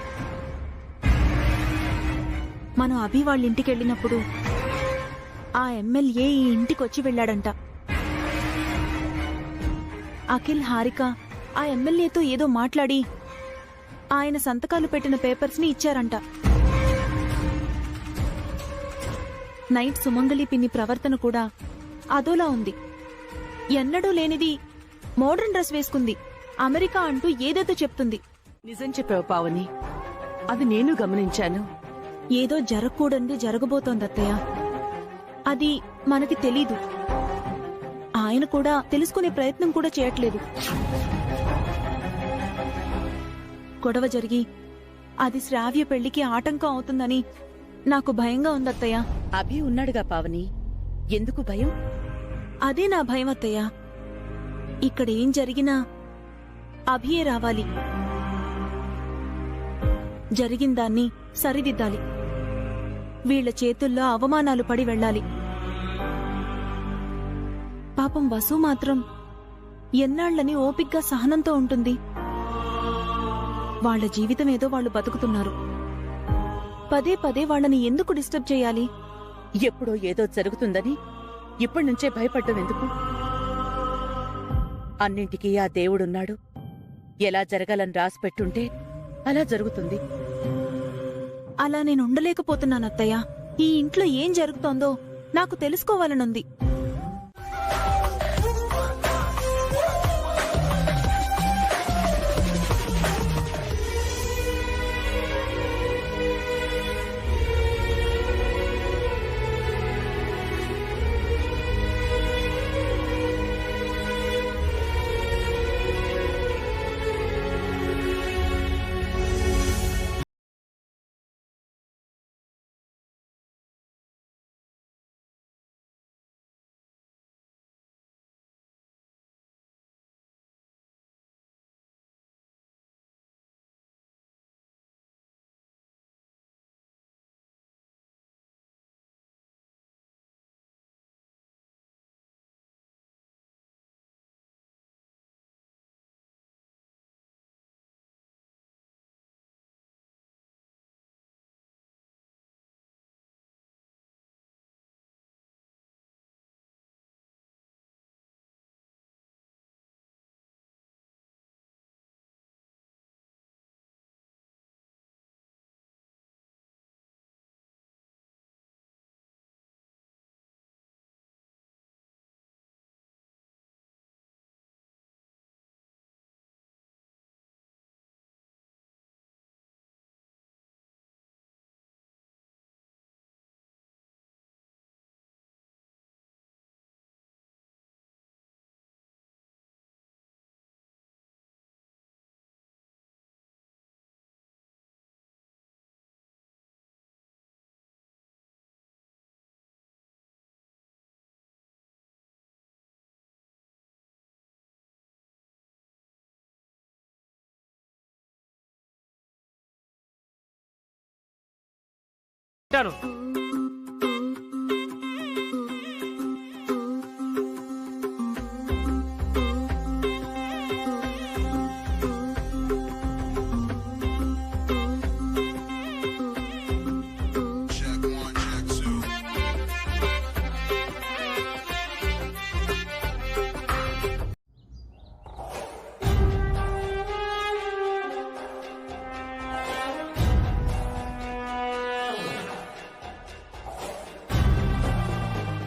మనం అభి వాళ్ళింటికెళ్ళినప్పుడు ఆ ఎమ్మెల్యే ఈ ఇంటికొచ్చి వెళ్లాడంట. అఖిల్, హారిక ఆ ఎమ్మెల్యేతో ఏదో మాట్లాడి ఆయన సంతకాలు పెట్టిన పేపర్స్ ని ఇచ్చారంట. నైట్ సుమంగళి పిన్ని ప్రవర్తన కూడా అదోలా ఉంది. ఎన్నడూ లేనిది మోడర్న్ డ్రెస్ వేసుకుంది. అమెరికా అంటూ ఏదేదో చెప్తుంది. నిజం చెప్పావు పావని, అది నేను గమనించాను. ఏదో జరగకూడదు జరగబోతోందత్తయ్య. అది మనకి తెలీదు. ఆయన కూడా తెలుసుకునే ప్రయత్నం కూడా చేయట్లేదు. గొడవ జరిగి అది శ్రావ్య పెళ్లికి ఆటంకం అవుతుందని నాకు భయంగా ఉందత్తయ్య. అభి ఉన్నాడుగా పావని, ఎందుకు భయం? అదే నా భయం అత్తయ్య. ఇక్కడ ఏం జరిగినా అభియే రావాలి. జరిగిందాన్ని సరిదిద్దాలి. వీళ్ల చేతుల్లో అవమానాలు పడి వెళ్ళాలి. పాపం వసు మాత్రం ఎన్నాళ్లని ఓపిగ్గా సహనంతో ఉంటుంది. వాళ్ల జీవితమేదో వాళ్లు బతుకుతున్నారు. పదే పదే వాళ్ళని ఎందుకు డిస్టర్బ్ చేయాలి? ఎప్పుడో ఏదో జరుగుతుందని ఇప్పటినుంచే భయపడ్డం ఎందుకు? అన్నింటికీ ఆ దేవుడున్నాడు. ఎలా జరగాలని రాసిపెట్టుంటే అలా జరుగుతుంది. అలా నేను ఉండలేకపోతున్నానత్తయ్య. ఈ ఇంట్లో ఏం జరుగుతోందో నాకు తెలుసుకోవాలనుంది.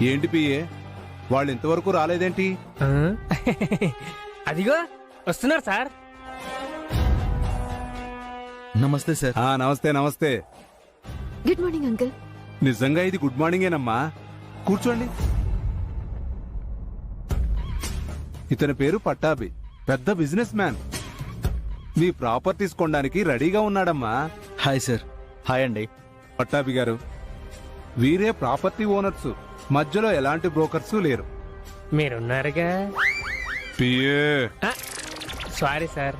ఏంటి పిఏ, వాళ్ళు ఇంతవరకు రాలేదేంటి? అదిగో వస్తున్నారు సార్. నమస్తే సార్. నమస్తే నమస్తే. Good morning uncle. నిజంగా ఇది గుడ్ మార్నింగేనమ్మా. కూర్చోండి. ఇతని పేరు పట్టాభి, పెద్ద బిజినెస్ మ్యాన్. మీ ప్రాపర్టీస్ కొనడానికి రెడీగా ఉన్నాడమ్మా. Hi sir. హాయ్ అండి. పట్టాభి గారు, వీరే ప్రాపర్టీ ఓనర్స్, మధ్యలో ఎలాంటి బ్రోకర్స్ లేరు. మీరున్నారుగా. Sorry sir.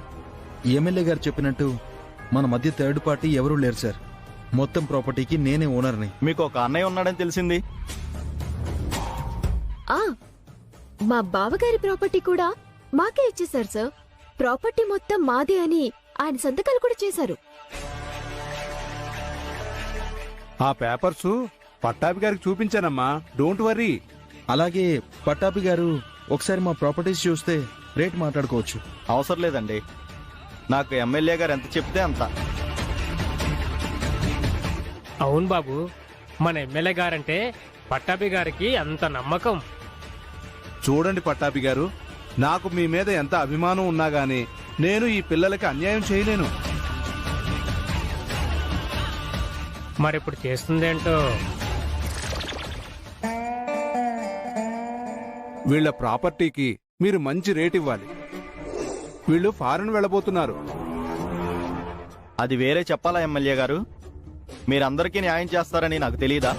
ఎమ్మెల్యే గారు చెప్పినట్టు మన మధ్య థర్డ్ పార్టీ ఎవరూ లేరు సార్. మొత్తం ప్రాపర్టీకి నేనే ఓనర్ని. మీకు ఒక అన్నయ్య ఉన్నాడని తెలిసింది. ఆ మా బావగారి ప్రాపర్టీ కూడా మాకే ఇచ్చేశారు సార్. ప్రాపర్టీ మొత్తం మాదే అని ఆయన సంతకాలు కూడా చేశారు. ఆ పేపర్స్ పట్టాభి గారికి చూపించానమ్మా, డోంట్ వర్రీ. అలాగే పట్టాభి గారు ఒకసారి మా ప్రాపర్టీస్ చూస్తే రేట్ మాట్లాడుకోవచ్చు. అవసరం లేదండి, నాకు ఎమ్మెల్యే గారు ఎంత చెప్తే అంత. అవును బాబు, మన ఎమ్మెల్యే గారంటే పట్టాభి గారికి అంత నమ్మకం. చూడండి పట్టాభి గారు, నాకు మీ మీద ఎంత అభిమానం ఉన్నా గానీ నేను ఈ పిల్లలకి అన్యాయం చేయలేను. మరిప్పుడు చేస్తుందేంటో. వీళ్ళ ప్రాపర్టీకి మీరు మంచి రేట్ ఇవ్వాలి. వీళ్ళు ఫారెన్ వెళ్ళబోతున్నారు. అది వేరే చెప్పాలా ఎమ్మెల్యే గారు? మీరందరికీ న్యాయం చేస్తారని నాకు తెలియదా?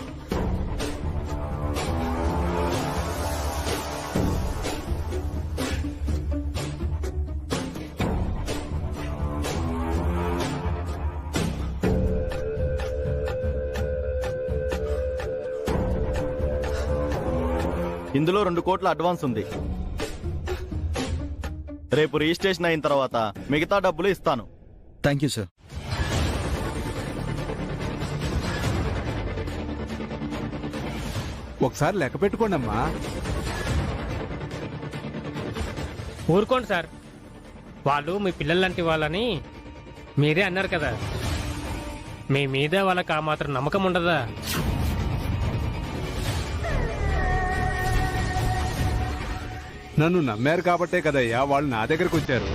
ఇందులో 2 కోట్ల అడ్వాన్స్ ఉంది. రేపు రిజిస్ట్రేషన్ అయిన తర్వాత మిగతా డబ్బులు ఇస్తాను. Thank you sir. ఒకసారి లెక్క పెట్టుకోండి అమ్మా. ఊరుకోండి సార్, వాళ్ళు మీ పిల్లలంటి వాళ్ళని మీరే అన్నారు కదా. మీ మీద వాళ్ళకి ఆ మాత్రం నమ్మకం ఉండదా? నన్ను నమ్మారు కాబట్టే కదయ్యా వాళ్ళు నా దగ్గరకు వచ్చారు.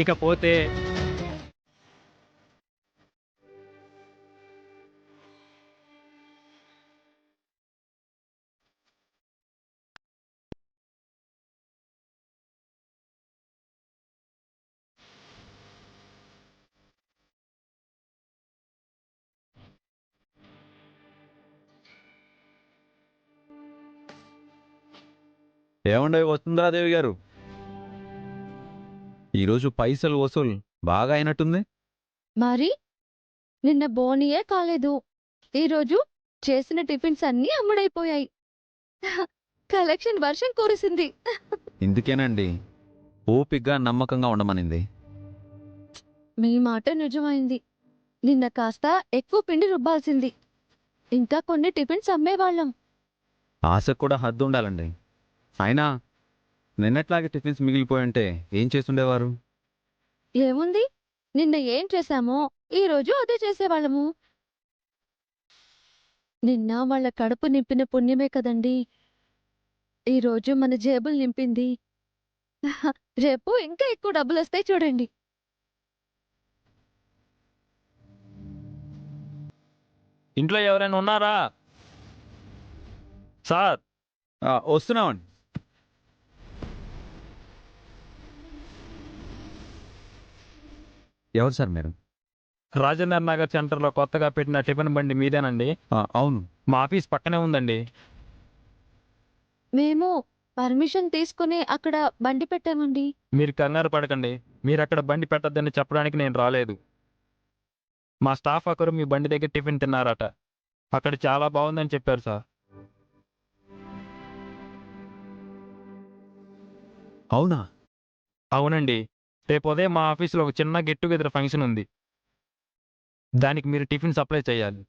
ఇకపోతే ఏమండే వసుంధరాదేవి గారు, ఈరోజు పైసలు వసూలు బాగా అయినట్టుంది. మరి నిన్న బోనియే కాలేదు. ఈరోజు చేసిన టిఫిన్స్ అన్నీ అమ్ముడైపోయాయి. కలెక్షన్ వర్షం కురిసింది. ఇందుకేనండి ఓపిగ్గా నమ్మకంగా ఉండమనింది. మీ మాట నిజమైంది. నిన్న కాస్త ఎక్కువ పిండి రుబ్బాల్సింది. ఇంకా కొన్ని టిఫిన్స్ అమ్మేవాళ్ళం. ఆశకు కూడా హద్దు ఉండాలండి. అయినా నిన్నట్లాగే టిఫిన్స్ మిగిలిపోయింటే ఏం చేస్తుండేవారు? ఏముంది, నిన్న ఏం చేశామో ఈరోజు అదే చేసేవాళ్ళము. నిన్న వాళ్ళ కడుపు నింపిన పుణ్యమే కదండి ఈరోజు మన జేబులు నింపింది. రేపు ఇంకా ఎక్కువ డబ్బులు వస్తాయి చూడండి. ఇంట్లో ఎవరైనా ఉన్నారా సార్? వస్తున్నామండి. ఎవరు సార్ మీరు? రాజేంద్ర నగర్ సెంటర్లో కొత్తగా పెట్టిన టిఫిన్ బండి మీదేనండి? అవును, మా ఆఫీస్ పక్కనే ఉందండి. మేము పర్మిషన్ తీసుకుని అక్కడ బండి పెట్టామండి. మీరు కంగారు పడకండి, మీరు అక్కడ బండి పెట్టద్దని చెప్పడానికి నేను రాలేదు. మా స్టాఫ్ ఒకరు మీ బండి దగ్గర టిఫిన్ తిన్నారట. అక్కడ చాలా బాగుందని చెప్పారు సార్. అవునా? అవునండి, రేపు ఉదయం మా ఆఫీసులో ఒక చిన్న గెట్ టుగెదర్ ఫంక్షన్ ఉంది. దానికి మీరు టిఫిన్ సప్లై చేయాలి.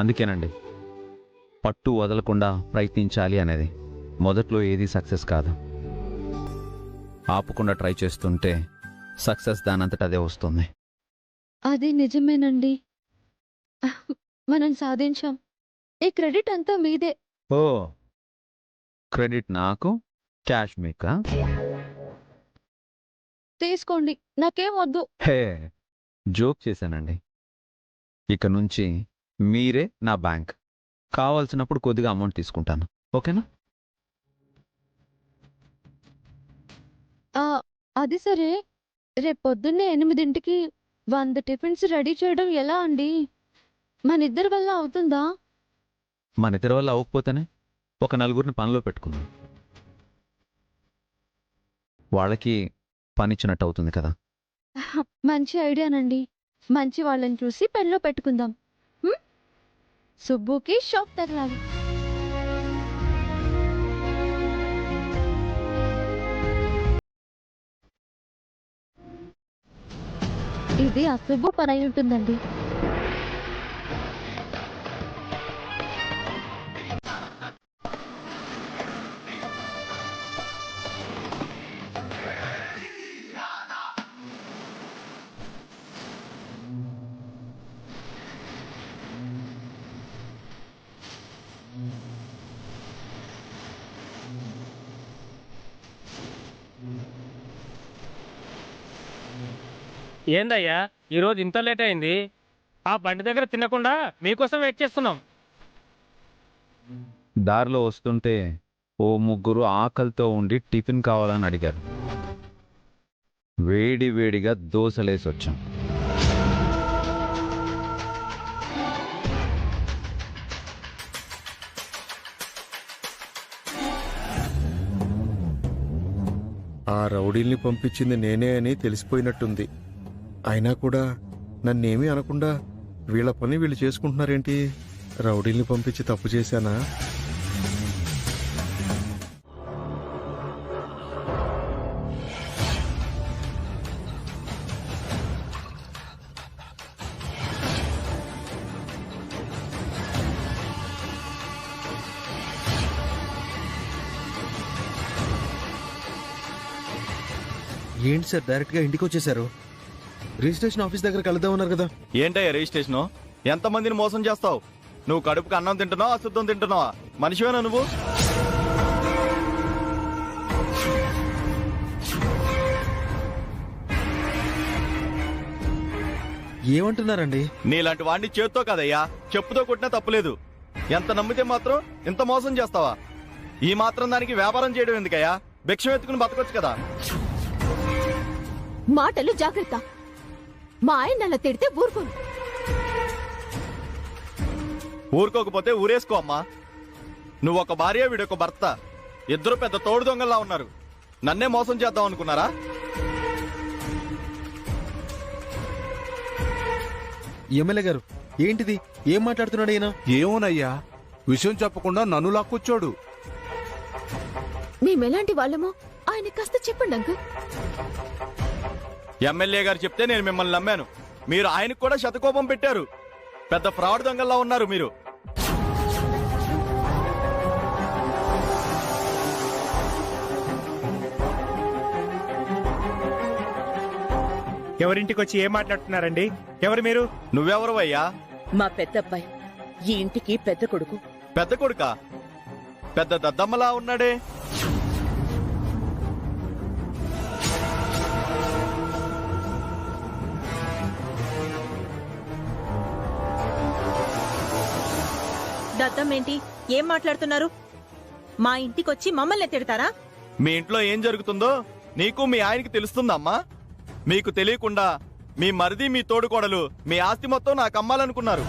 అందుకేనండి పట్టు వదలకుండా ప్రయత్నించాలి అనేది. మొదట్లో ఏది సక్సెస్ కాదు, ఆపకుండా ట్రై చేస్తుంటే సక్సెస్ దానంతట అదే వస్తుంది. అది నిజమేనండి. మనం సాధించాం. ఈ క్రెడిట్ అంతా మీదే. ఓ, క్రెడిట్ నాకు, క్యాష్ మీకా? తీసుకోండి, నాకేం వద్దు. హే, జోక్ చేశానండి. ఇక నుంచి మీరే నా బ్యాంక్. కావాల్సినప్పుడు కొద్దిగా అమౌంట్ తీసుకుంటాను, ఓకేనా? అది సరే, రేపు పొద్దున్నే 8ంటికి 100 టిఫిన్స్ రెడీ చేయడం ఎలా అండి? మన ఇద్దరి వల్ల అవుతుందా? మన ఇద్దరి వల్ల అవ్వకపోతేనే ఒక 4 పనిలో పెట్టుకుందాం. వాళ్ళకి పనిచ్చినట్టు అవుతుంది కదా. మంచి ఐడియానండి. మంచి వాళ్ళని చూసి పెళ్ళిలో పెట్టుకుందాం. సుబ్బుకి షాప్ తగలాలి. ఇది అసుబ్బు పని అయి ఉంటుందండి. ఏందయ్యా ఈరోజు ఇంత లేట్ అయింది? ఆ బండి దగ్గర తినకుండా మీకోసం వెయిట్ చేస్తున్నాం. దారిలో వస్తుంటే ఓ 3 ఆకలితో ఉండి టిఫిన్ కావాలని అడిగారు. వేడి వేడిగా దోశలేసి వచ్చాం. ఆ రౌడీల్ని పంపించింది నేనే అని తెలిసిపోయినట్టుంది. అయినా కూడా నన్నేమీ అనకుండా వీళ్ళ పని వీళ్ళు చేసుకుంటున్నారేంటి? రౌడీల్ని పంపించి తప్పు చేశానా? ఏంటి సార్ డైరెక్ట్గా ఇంటికి వచ్చేసారు? రిజిస్ట్రేషన్ ఆఫీస్ దగ్గర కలుద్దామన్నారు కదా. ఏంటయ్యా రిజిస్ట్రేషను? ఎంతమందిని మోసం చేస్తావు? నువ్వు కడుపుకి అన్నం తింటున్నావా, అశుద్ధం తింటున్నావా? మనిషివేనా నువ్వు? ఏమంటున్నారండి? నీలాంటి వాడిని చేత్తో కదయ్యా, చెప్పుతో కొట్టినా తప్పులేదు. ఎంత నమ్మితే మాత్రం ఇంత మోసం చేస్తావా? ఈ మాత్రం దానికి వ్యాపారం చేయడం ఎందుకయ్యా? భిక్షం ఎత్తుకుని బతకొచ్చు కదా. మాటలు జాగ్రత్త. మా ఆయన అలా తిడితే ఊరుకోను. ఊరుకోకపోతే ఊరేసుకో అమ్మా. నువ్వొక భార్య, వీడొక భర్త, ఇద్దరు పెద్ద తోడు దొంగల్లా ఉన్నారు. నన్నే మోసం చేద్దాం అనుకున్నారా? ఎమ్మెల్యే గారు ఏంటిది? ఏం మాట్లాడుతున్నాడు ఈయన? ఏమోనయ్యా, విషయం చెప్పకుండా నన్ను లాక్కొచ్చాడు. మేమెలాంటి వాళ్ళమో ఆయన కాస్త చెప్పండి అంకుల్. ఎమ్మెల్యే గారు చెప్తే నేను మిమ్మల్ని నమ్మాను. మీరు ఆయనకు కూడా శతకోపం పెట్టారు. పెద్ద ఫ్రాడ్ దొంగల్లా ఉన్నారు మీరు. ఎవరింటికి వచ్చి ఏం మాట్లాడుతున్నారండి? ఎవరు మీరు? నువ్వెవరు అయ్యా? మా పెద్దబ్బాయి, ఈ ఇంటికి పెద్ద కొడుకు. పెద్ద కొడుకా? పెద్ద దద్దమ్మలా ఉన్నాడే. దద్దమ్మేంటి? ఏం మాట్లాడుతున్నారు? మా ఇంటికొచ్చి మమ్మల్ని తిడతారా? మీ ఇంట్లో ఏం జరుగుతుందో నీకు మీ ఆయనకి తెలుస్తుందమ్మా. మీకు తెలియకుండా మీ మరిది, మీ తోడుకోడలు మీ ఆస్తి మొత్తం నాకు అమ్మాలనుకున్నారు.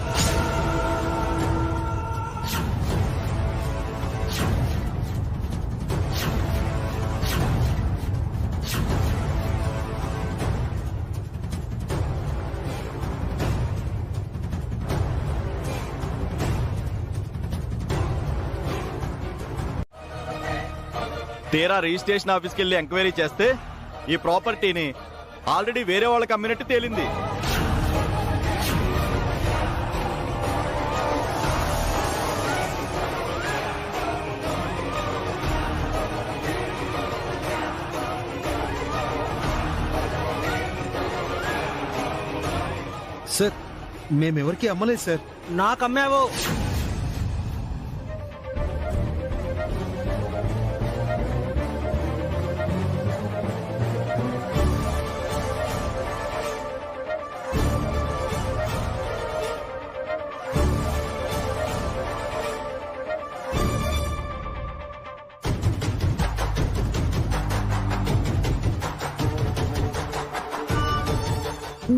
తీరా రిజిస్ట్రేషన్ ఆఫీస్కి వెళ్ళి ఎంక్వైరీ చేస్తే ఈ ప్రాపర్టీని ఆల్రెడీ వేరే వాళ్ళకి అమ్మినట్టు తేలింది. సార్ మేమెవరికి అమ్మలేదు సార్. నాకు అమ్మావు.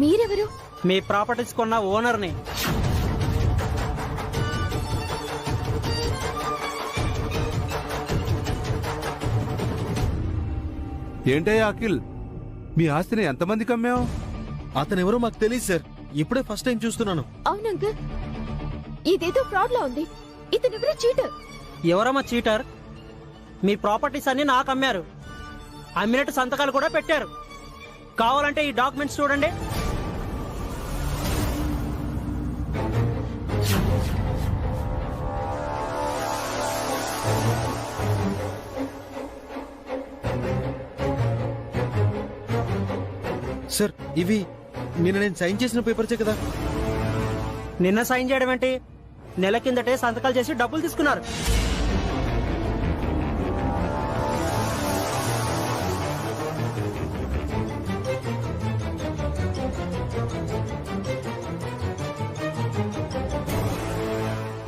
మీరెవరు? మీ ప్రాపర్టీస్ కొన్న ఓనర్ని. ఏంటయ్యా అఖిల్, మీ ఆస్తిని ఎంతమందికి అమ్మావు? అతను ఎవరో మాకు తెలియదు సార్, ఇప్పుడే ఫస్ట్ టైం చూస్తున్నాను. అవును అంకుల్, ఇదేదో ఫ్రాడ్ లా ఉంది. ఇతనెవరో చీటర్. ఎవరమ్మా చీటర్? మీ ప్రాపర్టీస్ అన్ని నాకు అమ్మారు, అమ్మినట్టు సంతకాలు కూడా పెట్టారు. కావాలంటే ఈ డాక్యుమెంట్స్ చూడండి. సార్ ఇవి నిన్న నేను సైన్ చేసిన పేపర్సే కదా? నిన్న సైన్ చేయడం ఏంటి? నెల కిందటే సంతకాలు చేసి డబ్బులు తీసుకున్నారు.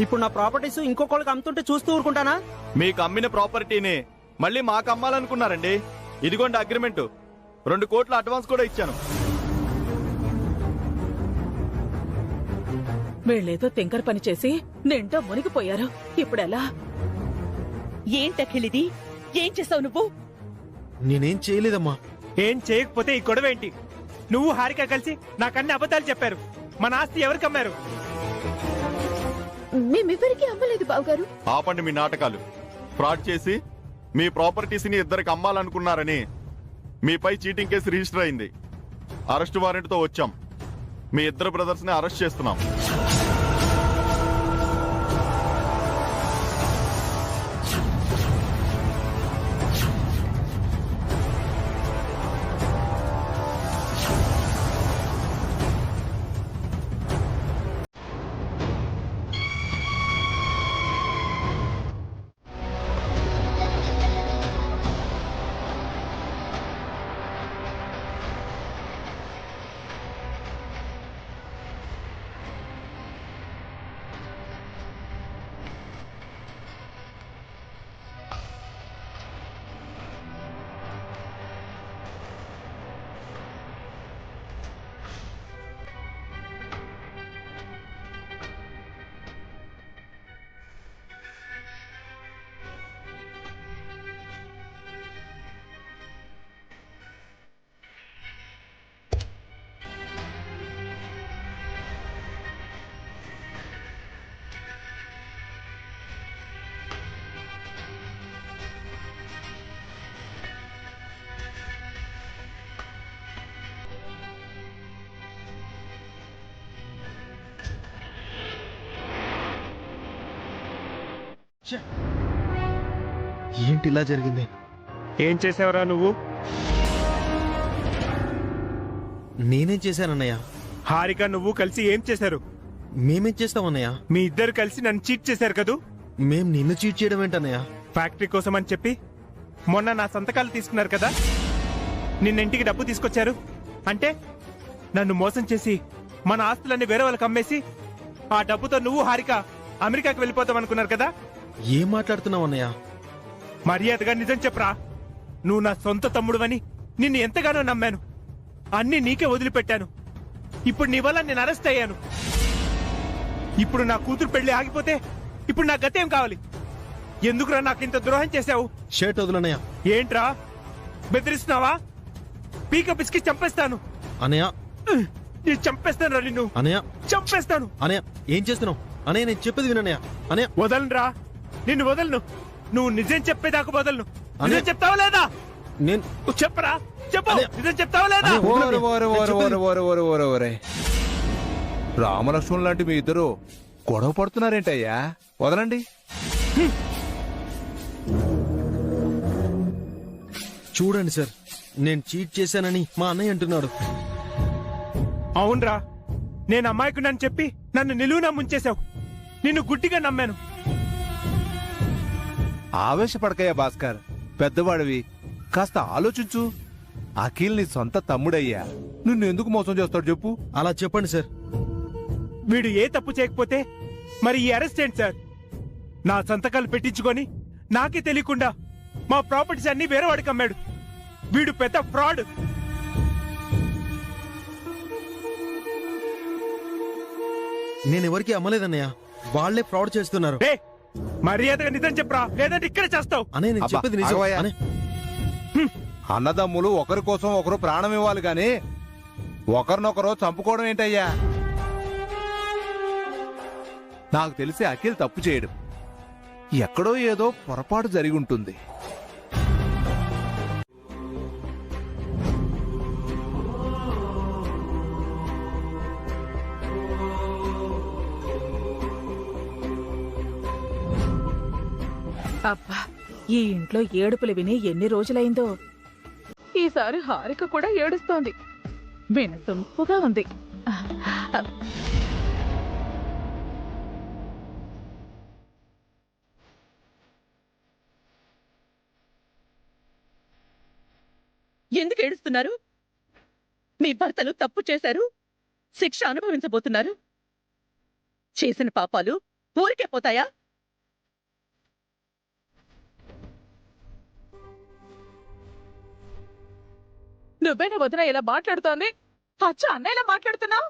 ఇప్పుడు నా ప్రాపర్టీస్ ఇంకొకళ్ళకి అమ్ముతుంటే చూస్తూ ఊరుకుంటానా? మీకు అమ్మిన ప్రాపర్టీని మళ్ళీ మాకు అమ్మాలనుకున్నారండి. ఇదిగోండి అగ్రిమెంట్, 2 కోట్ల అడ్వాన్స్ కూడా ఇచ్చాను. వీళ్ళేదో తింకర పని చేసి నిండా మునిగిపోయారు. ఇప్పుడెలా? ఏంటఖిలిది? ఏం చేసావు నువ్వు? నేనేం చేయలేదమ్మా. ఏం చేయకపోతే ఈ గొడవ ఏంటి? నువ్వు హారిక కలిసి నాకన్ని అబద్ధాలు చెప్పారు. మన ఆస్తి ఎవరికి అమ్మారు? మేమెవరికి అమ్మలేదు బావగారు. ఆపండి మీ నాటకాలు. ఫ్రాడ్ చేసి మీ ప్రాపర్టీస్ ని ఇద్దరికి అమ్మాలనుకున్నారని మీపై చీటింగ్ కేసు రిజిస్టర్ అయింది. అరెస్ట్ వారెంట్ తో వచ్చాం. మీ ఇద్దరు బ్రదర్స్ ని అరెస్ట్ చేస్తున్నాం. ఏంటి ఇలా జరిగింది? ఏం చేసావురా నువ్వు? నేనేం చేశానన్నయ్య? హారిక నువ్వు కలిసి ఏం చేశారు? మేమేం చేస్తామన్నయ్య? మీ ఇద్దరు కలిసి నన్ను చీట్ చేశారు కదూ. మేం నిన్ను చీట్ చేయడం ఏంటన్నయ్య? ఫ్యాక్టరీ కోసం అని చెప్పి మొన్న నా సంతకాలు తీసుకున్నారు కదా, నిన్న ఇంటికి డబ్బు తీసుకొచ్చారు. అంటే నన్ను మోసం చేసి మన ఆస్తులన్నీ వేరే వాళ్ళకి అమ్మేసి ఆ డబ్బుతో నువ్వు హారిక అమెరికాకి వెళ్ళిపోతాం అనుకున్నారు కదా. ఏం మాట్లాడుతున్నావు అన్నయ్య? మర్యాదగా నిజం చెప్పరా. నువ్వు నా సొంత తమ్ముడువని నిన్ను ఎంతగానో నమ్మాను. అన్ని నీకే వదిలిపెట్టాను. ఇప్పుడు నీ వల్ల నేను అరెస్ట్ అయ్యాను. ఇప్పుడు నా కూతురు పెళ్లి ఆగిపోతే ఇప్పుడు నా గతేం కావాలి? ఎందుకురా నాకు ఇంత ద్రోహం చేశావు? షర్ట్ వదులన్నయ్య. ఏంట్రా బెదిరిస్తున్నావా? పీక పిసికి చంపేస్తాను అన్నయ్య. నేను చంపేస్తాను రా నిన్ను. అన్నయ్య చంపేస్తాను. అన్నయ్య ఏం చేస్తున్నావు? అన్నయ్య నేను చెప్పేది వినన్నయ్య. అన్నయ్య వదలనురా, నిన్ను వదలను. నువ్వు నిజం చెప్పేదాకా వదలను. నిజం చెప్తావా లేదా? నేను చెప్పరా, చెప్పు. నిజం చెప్తావా లేదా? రామలక్ష్మణ్ లాంటి మీ ఇద్దరు గొడవ పడుతున్నారేంటయ్యా? వదలండి. చూడండి సార్, నేను చీట్ చేశానని మా అన్నయ్య అంటున్నాడు. అవునరా, నేను అమ్మాయికున్నాను చెప్పి నన్ను నిలువునా ముంచేశావు. నిన్ను గుడ్డిగా నమ్మాను. ఆవేశపడకయ్యా భాస్కర్, పెద్దవాడివి, కాస్త ఆలోచించు. అఖిల్ నీ సొంత తమ్ముడయ్యా, నిన్ను ఎందుకు మోసం చేస్తాడు చెప్పు? అలా చెప్పండి సార్. వీడు ఏ తప్పు చేయకపోతే మరి ఈ అరెస్ట్ ఏంటి సార్? నా సంతకాలు పెట్టించుకొని నాకే తెలియకుండా మా ప్రాపర్టీస్ అన్ని వేరే వాడికి అమ్మాడు. వీడు పెద్ద ఫ్రాడ్. నేను ఎవరికి అమ్మలేదన్నయ్య, వాళ్లే ఫ్రాడ్ చేస్తున్నారు. మర్యాదగా నిజం చెప్పరా, లేదంటే ఇక్కడ చేస్తావు. అనే నేను అబ్బా, చెప్పేది నిజం. ఆగవయ్యా. అనే, అన్నదమ్ములు ఒకరి కోసం ఒకరు ప్రాణం ఇవ్వాలి గాని ఒకరినొకరు చంపుకోవడం ఏంటయ్యా? నాకు తెలిసి అఖిల్ తప్పు చేయడు. ఎక్కడో ఏదో పొరపాటు జరిగి ఉంటుంది. అబ్బా, ఈ ఇంట్లో ఏడుపులు విని ఎన్ని రోజులైందో. ఈసారి హారిక కూడా ఏడుస్తోంది. వినసొంపుగా ఉంది. ఎందుకు ఏడుస్తున్నారు? మీ భర్తలు తప్పు చేశారు, శిక్ష అనుభవించబోతున్నారు. చేసిన పాపాలు ఊరికే పోతాయా? నువ్వేనా వదిన ఇలా మాట్లాడుతోంది? అచ్చ అన్నయ్యలా మాట్లాడుతున్నావు.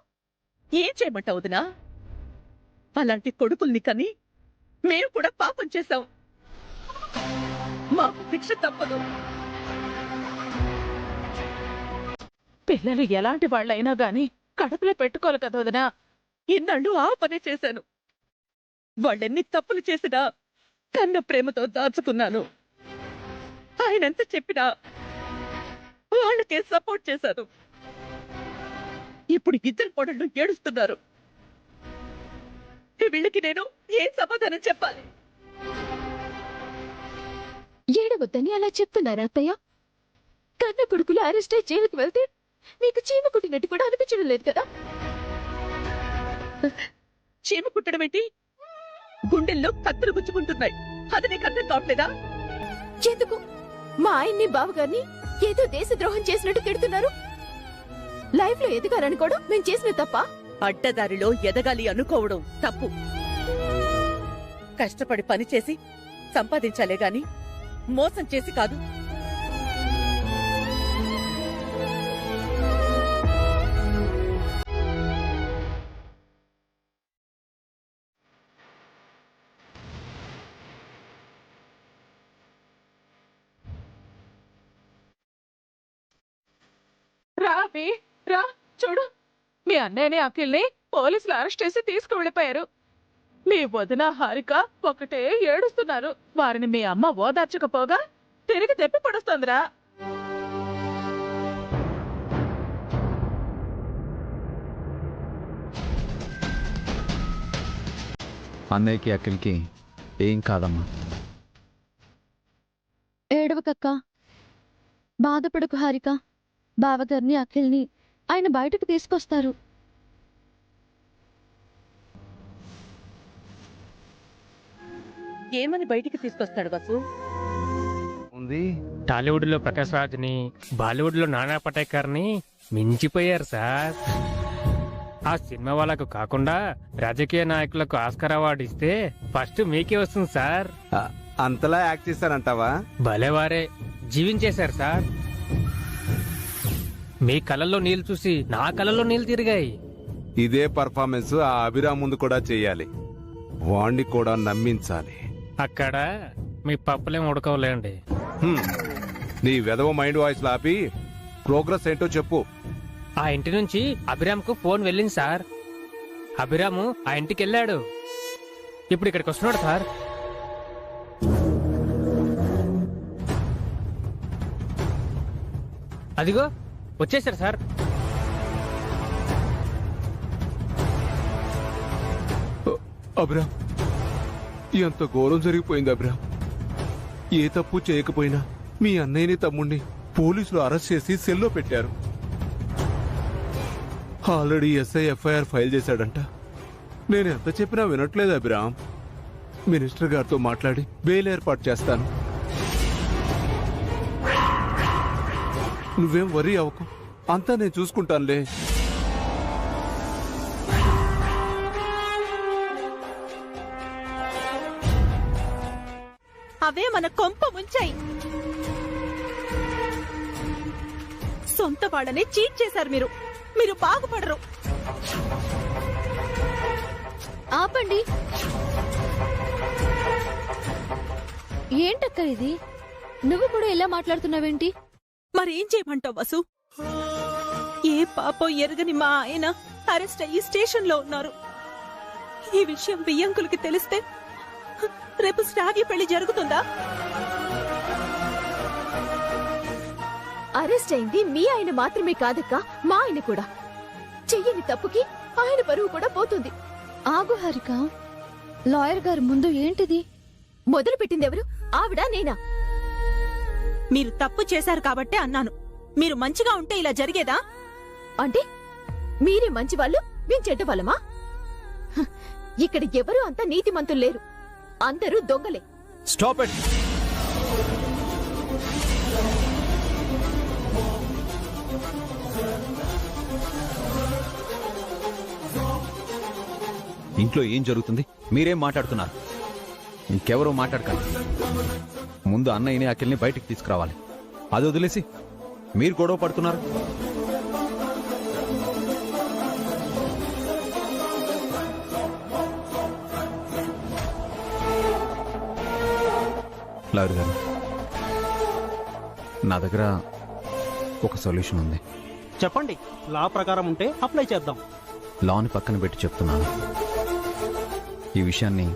ఏం చేయమంటావు వదినా? అలాంటి కొడుకుల్ని కని మేము కూడా పాపం చేశాం. మాకు శిక్ష తప్పదు. పిల్లలు ఎలాంటి వాళ్ళైనా గాని కడుపులో పెట్టుకోవాలి కదా వదినా. ఇన్నాళ్ళు ఆ పనే చేశాను. వాళ్ళెన్ని తప్పులు చేసినా కన్న ప్రేమతో దాచుకున్నాను. ఆయనంత చెప్పినా వాళ్ళకే సపోర్ట్ చేశాను. ఇప్పుడు ఇద్దరు కోడళ్ళు ఏడుస్తున్నారు. వీళ్ళకి నేను ఏం సమాధానం చెప్పాలి? ఏడవద్దని అలా చెప్తున్నారా అత్తయ్య? కన్న కొడుకులు అరెస్ట్ అయి జైలుకి వెళ్తే మీకు చీమ కుట్టినట్టు కూడా అనిపించడం లేదు కదా? చీమ కుట్టడం ఏంటి? గుండెల్లో కత్తులు గుచ్చుకుంటున్నాయి. అది నీకు అర్థం కావట్లేదా? ఎందుకు మా ఆయన్ని బావగారిని ఏదో దేశద్రోహం చేసినట్టు తిడుతున్నారు? లైఫ్ లో ఎదగాలనుకోవడం మేము చేసిన తప్ప? అడ్డదారిలో ఎదగాలి అనుకోవడం తప్పు. కష్టపడి పనిచేసి సంపాదించాలే గాని మోసం చేసి కాదు. రావి రా, చూడు, మీ అన్నయ్యని అఖిల్ని పోలీసులు అరెస్ట్ చేసి తీసుకువెళ్ళిపోయారు. మీ వదిన హారిక ఒకటే ఏడుస్తున్నారు. వారిని మీ అమ్మ ఓదార్చకపోగా తిరిగి తెప్పి పడుస్తోందిరా. అన్నయ్యకి అఖిల్కి ఏం కాదమ్మా. ఏడవకక్క, బాధపడకు హారిక. బావగారిని అఖిల్ని ఆయన బయటకు తీసుకొస్తారు. ఏమని బయటికి తీసుకొస్తాడు బస్సు? టాలీవుడ్ లో ప్రకాష్ రాజ్ని, బాలీవుడ్ లో నానా పటేకర్ని మించిపోయారు సార్. ఆ సినిమా వాళ్ళకు కాకుండా రాజకీయ నాయకులకు ఆస్కార్ అవార్డు ఇస్తే ఫస్ట్ మీకే వస్తుంది సార్. అంతలా యాక్ట్ చేశారంటావా? భలేవారే, జీవించేశారు సార్. మీ కళ్ళల్లో నీళ్లు చూసి నా కళ్ళల్లో నీళ్లు తిరిగాయి. ఇదే పర్ఫార్మెన్స్ ఆ అభిరామ్ ముందు కూడా చెయ్యాలి. వాణ్ణి కూడా నమ్మించాలి. అక్కడ మీ పప్పులేం ఉడకవులేండి. నీ వెధవ మైండ్ వాయిస్ లాపి ప్రోగ్రెస్ ఏంటో చెప్పు. ఆ ఇంటి నుంచి అభిరామ్ కు ఫోన్ వెళ్ళింది సార్. అభిరాము ఆ ఇంటికి వెళ్ళాడు. ఇప్పుడు ఇక్కడికి వస్తున్నాడు సార్. అదిగో వచ్చేసారు సార్. అభిరామ్, ఎంత ఘోరం జరిగిపోయింది అభిరామ్. ఏ తప్పు చేయకపోయినా మీ అన్నయ్యని తమ్ముణ్ణి పోలీసులు అరెస్ట్ చేసి సెల్లో పెట్టారు. ఆల్రెడీ ఎస్ఐ ఎఫ్ఐఆర్ ఫైల్ చేశాడంట. నేను ఎంత చెప్పినా వినట్లేదు అభిరామ్. మినిస్టర్ గారితో మాట్లాడి బెయిల్ ఏర్పాటు చేస్తాను. నువ్వేం వరీ అవ్వకు, అంతా నేను చూసుకుంటానులే. అవే మన కొంప ముంచాయి. సొంత వాళ్ళని చీట్ చేశారు మీరు. మీరు బాగుపడరు. ఆపండి. ఏంటక్క ఇది? నువ్వు కూడా ఇలా మాట్లాడుతున్నావేంటి? మరేం చేయమంటావు వసు? ఏ పాపం ఎరగని మా ఆయన అరెస్ట్ అయ్యి స్టేషన్లో ఉన్నారు. ఈ విషయం బియ్యంకులకి తెలిస్తే రేపు శ్రావ్య పెళ్లి జరుగుతుందా? అరెస్ట్ అయింది మీ ఆయన మాత్రమే కాదక్క, మా ఆయన కూడా. చెయ్యని తప్పుకి ఆయన పరువు కూడా పోతుంది. ఆగు హారిక, లాయర్ గారు ముందు ఏంటిది? మొదలు పెట్టింది ఎవరు? ఆవిడ నేనా? మీరు తప్పు చేశారు కాబట్టే అన్నాను. మీరు మంచిగా ఉంటే ఇలా జరిగేదా? అంటే మీరే మంచి వాళ్ళు, మేం చెడ్డవాళ్ళమా? ఇక్కడ ఎవరు అంత నీతిమంతులు లేరు, అందరూ దొంగలే. Stop it. ఇంట్లో ఏం జరుగుతుంది? మీరేం మాట్లాడుతున్నారు? ఇంకెవరో మాట్లాడకండి. ముందు అన్నయ్యని అఖిల్ని బయటికి తీసుకురావాలి. అది వదిలేసి మీరు గొడవ పడుతున్నారు. లాయర్ గారు, నా దగ్గర ఒక సొల్యూషన్ ఉంది. చెప్పండి. లా ప్రకారం ఉంటే అప్లై చేద్దాం. లాని పక్కన పెట్టి చెప్తున్నాను. ఈ విషయాన్ని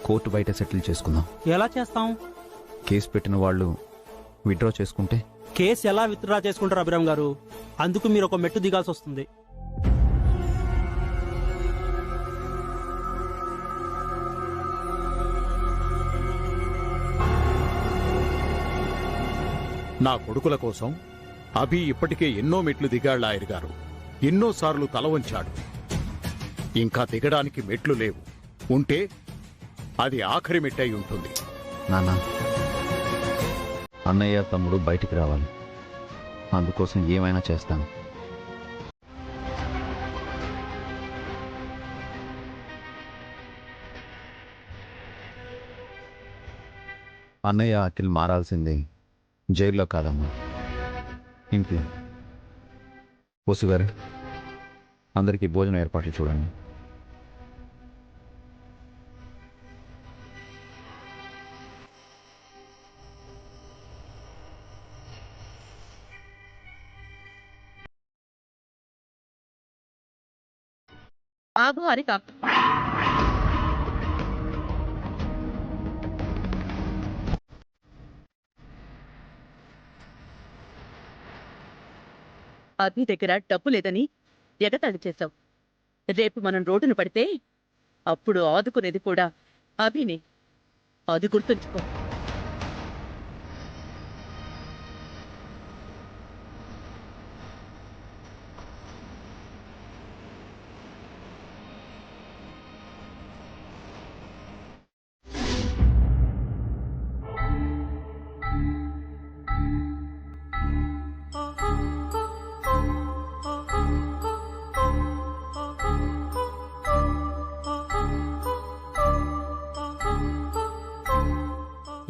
కోర్టు బయట సెటిల్ చేసుకుందాం. ఎలా చేస్తాం? కేసు పెట్టిన వాళ్ళు విత్డ్రా చేసుకుంటే? కేసు ఎలా విత్డ్రా చేసుకుంటారు అభిరామ్ గారు? అందుకు మీరు ఒక మెట్టు దిగాల్సి వస్తుంది. నా కొడుకుల కోసం అభి ఇప్పటికే ఎన్నో మెట్లు దిగాడు లాయర్ గారు. ఎన్నోసార్లు తల వంచాడు. ఇంకా దిగడానికి మెట్లు లేవు. ఉంటే అది ఆఖరి మెట్టై ఉంటుంది. నాన్న, అన్నయ్య తమ్ముడు బయటికి రావాలి. అందుకోసం ఏమైనా చేస్తాను. అన్నయ్య అఖిల్ మారాల్సింది జైల్లో కాదమ్మా, ఇంట్లో. వసు గారు, అందరికీ భోజనం ఏర్పాట్లు చూడండి. ఆగు హారిక. అభి దగ్గర డబ్బు లేదని ఎగతాళి చేశావు. రేపు మనం రోడ్డును పడితే అప్పుడు ఆదుకునేది కూడా అభిని. అది గుర్తుంచుకో.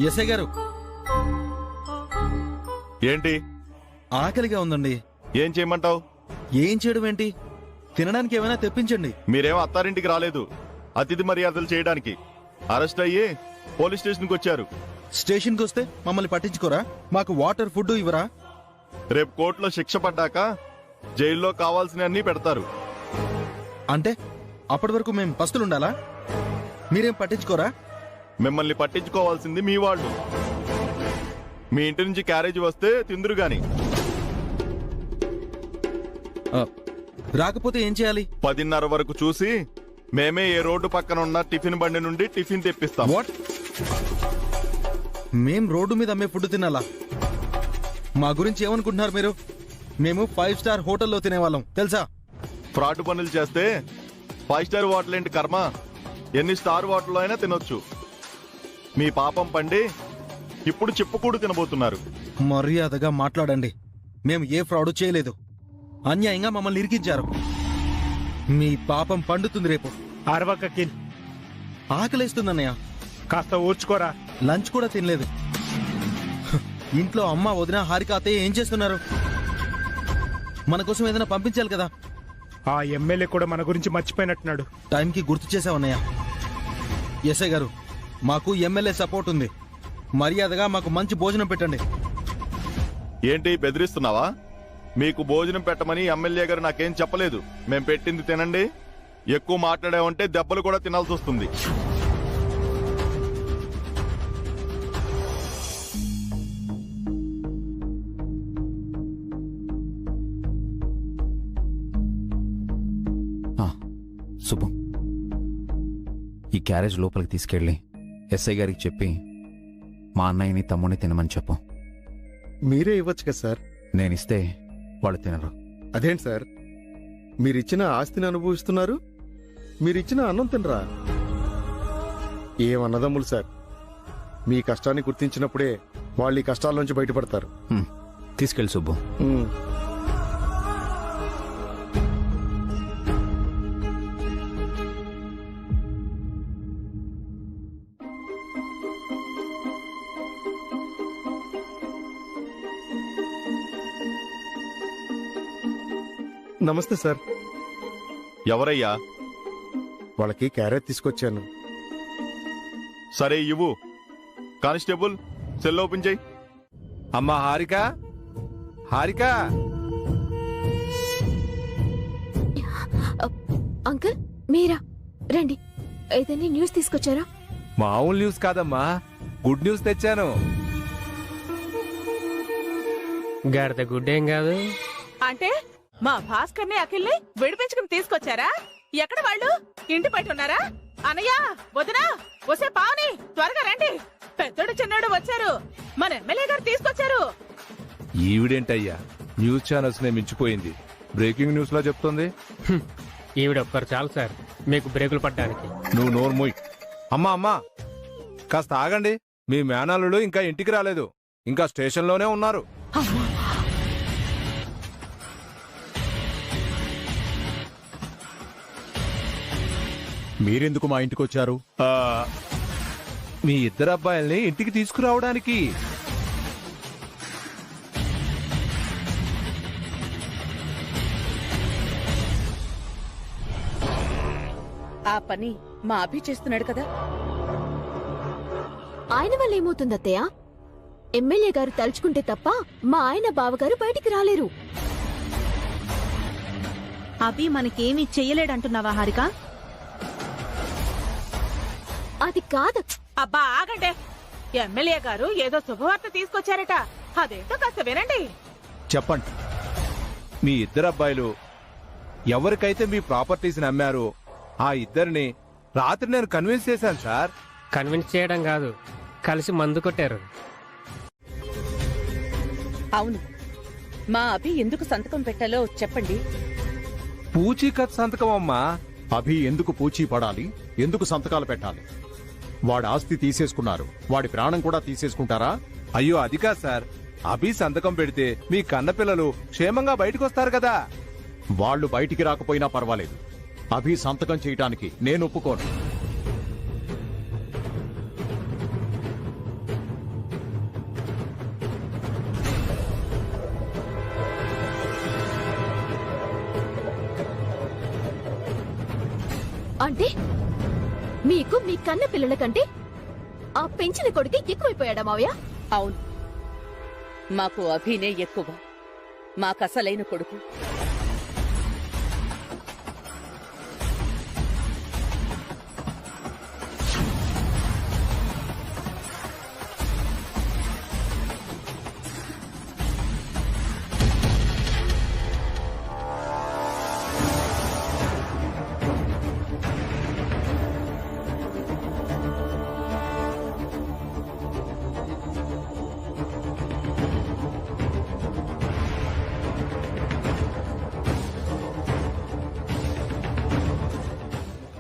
ఎస్ఐ గారు, ఏంటి? ఆకలిగా ఉందండి. ఏం చేయమంటావు? ఏం చేయడం ఏంటి? తినడానికి ఏమైనా తెప్పించండి. మీరేమో అత్తారింటికి రాలేదు అతిథి మర్యాదలు చేయడానికి. అరెస్ట్ అయ్యి పోలీస్ స్టేషన్కి వచ్చారు. స్టేషన్కి వస్తే మమ్మల్ని పట్టించుకోరా? మాకు వాటర్, ఫుడ్ ఇవ్వరా? రేపు కోర్టులో శిక్ష పడ్డాక జైల్లో కావాల్సినవన్నీ పెడతారు. అంటే అప్పటి వరకు మేము పస్తులుండాలా? మీరేం పట్టించుకోరా? మిమ్మల్ని పట్టించుకోవాల్సింది మీ వాళ్ళు. మీ ఇంటి నుంచి క్యారేజ్ వస్తే తిందురు గాని. రాకపోతే ఏం చేయాలి? 10:30 వరకు చూసి మేమే ఏ రోడ్డు పక్కన ఉన్న టిఫిన్ బండి నుండి టిఫిన్ తెప్పిస్తాం. వాట్? మేం రోడ్డు మీద అమ్మే ఫుడ్ తినాలా? మా గురించి ఏమనుకుంటున్నారు మీరు? మేము 5 స్టార్ హోటల్లో తినేవాళ్ళం తెలుసా? ఫ్రాడ్ పనులు చేస్తే 5 స్టార్ హోటల్ ఏంటి కర్మ? ఎన్ని స్టార్ హోటల్లో అయినా తినొచ్చు. మీ పాపం పండి ఇప్పుడు చిప్పుకూడు తినబోతున్నారు. మర్యాదగా మాట్లాడండి. మేము ఏ ఫ్రాడ్ చేయలేదు. అన్యాయంగా మమ్మల్ని ఇరికించారు. మీ పాపం పండుతుంది రేపు. అరవకకిల్ ఆకలేస్తుందన్నయ్య. కాస్త ఊర్చుకోరా. లంచ్ కూడా తినలేదు. ఇంట్లో అమ్మ, వదిన, హారిక, అత్తయ్య ఏం చేస్తున్నారు? మన కోసం ఏదైనా పంపించాలి కదా. ఆ ఎమ్మెల్యే కూడా మన గురించి మర్చిపోయినట్టున్నాడు. టైంకి గుర్తు చేసావన్నయ్య. ఎస్ఐ గారు, మాకు ఎమ్మెల్యే సపోర్ట్ ఉంది. మర్యాదగా మాకు మంచి భోజనం పెట్టండి. ఏంటి బెదిరిస్తున్నావా? మీకు భోజనం పెట్టమని ఎమ్మెల్యే గారు నాకేం చెప్పలేదు. మేం పెట్టింది తినండి. ఎక్కువ మాట్లాడామంటే దెబ్బలు కూడా తినాల్సి వస్తుంది. శుభం, ఈ క్యారేజ్ లోపలికి తీసుకెళ్ళి ఎస్ఐ గారికి చెప్పి మా అన్నయ్యని తమ్ముడిని తినమని చెప్పు. మీరే ఇవ్వచ్చు కదా సార్. నేనిస్తే వాళ్ళు తినరు. అదేంటి సార్, మీరిచ్చిన ఆస్తిని అనుభవిస్తున్నారు, మీరిచ్చిన అన్నం తినరా? ఏమన్నదమ్ములు సార్. మీ కష్టాన్ని గుర్తించినప్పుడే వాళ్ళు ఈ కష్టాల నుంచి బయటపడతారు. తీసుకెళ్ళి సుబ్బు. నమస్తే సార్. ఎవరయ్యా? వాళ్ళకి క్యారెట్ తీసుకొచ్చాను. సరే ఇవ్వు. కానిస్టేబుల్, సెల్ ఓపెన్ చేయి. అమ్మా హారిక, హారిక. అంకుల్ మీరా? రండి. ఏదైనా న్యూస్ తీసుకొచ్చారా? మామూలు న్యూస్ కాదమ్మా, గుడ్ న్యూస్ తెచ్చాను. గాడిద గుడ్డేం కాదు. అంటే మా భాస్కర్ని అఖిల్ని విడిపించుకుని తీసుకొచ్చారా? ఎక్కడ వాళ్ళు? ఇంటి బయట ఉన్నారా? అన్నయ్య, వదినా, వసే పావని, త్వరగా రండి. పెద్దోడు చిన్నోడు వచ్చారు. మన ఎమ్మెల్యే గారు తీసుకొచ్చారు. ఈవిడేంటయ్యా న్యూస్ ఛానల్స్ నే మించిపోయింది. బ్రేకింగ్ న్యూస్ లా చెప్తుంది. ఈవిడ ఒక్కరు చాలు సార్ మీకు బ్రేకులు పడ్డానికి. నువ్వు నోరు మూయ్. అమ్మా అమ్మా, కాస్త ఆగండి. మీ మేనల్లుడు ఇంకా ఇంటికి రాలేదు, ఇంకా స్టేషన్లోనే ఉన్నారు. మీరెందుకు మా ఇంటికి వచ్చారు? మీ ఇద్దరు అబ్బాయిల్ని ఇంటికి తీసుకురావడానికి. ఆ పని మా అభి చేస్తున్నాడు కదా. ఆయన వల్ల ఏమవుతుంది అత్తయ్య? ఎమ్మెల్యే గారు తలుచుకుంటే తప్ప మా ఆయన బావగారు బయటికి రాలేరు. అభి మనకేమీ చెయ్యలేడంటున్నావా హారిక? అది కాదు. అబ్బా ఆగండి. ఎమ్మెల్యే గారు ఏదో శుభవార్త తీసుకొచ్చారట. అదేంటో కాస్త వినండి. చెప్పండి. మీ ఇద్దరు అబ్బాయిలు ఎవరికైతే మీ ప్రాపర్టీస్ అమ్మారో ఆ ఇద్దరిని రాత్రి నేను కన్విన్స్ చేశాను సార్. కన్విన్స్ చేయడం కాదు, కలిసి మందు కొట్టారు. అవును, మా అభి ఎందుకు సంతకం పెట్టాలో చెప్పండి. పూచీకత్ సంతకం అమ్మా. అభి ఎందుకు పూచీ పడాలి? ఎందుకు సంతకాలు పెట్టాలి? వాడి ఆస్తి తీసేసుకున్నారు, వాడి ప్రాణం కూడా తీసేసుకుంటారా? అయ్యో అది కాదు సార్. అభి సంతకం పెడితే మీ కన్నపిల్లలు క్షేమంగా బయటకొస్తారు కదా. వాళ్ళు బయటికి రాకపోయినా పర్వాలేదు, అభి సంతకం చేయటానికి నేను ఒప్పుకోను. అంటే మీకు మీ కన్న పిల్లల కంటే ఆ పెంచిన కొడుకు ఎక్కువైపోయాడా మావయ్య? అవును, మాకు అభినే ఎక్కువ. మాకసలైన కొడుకు.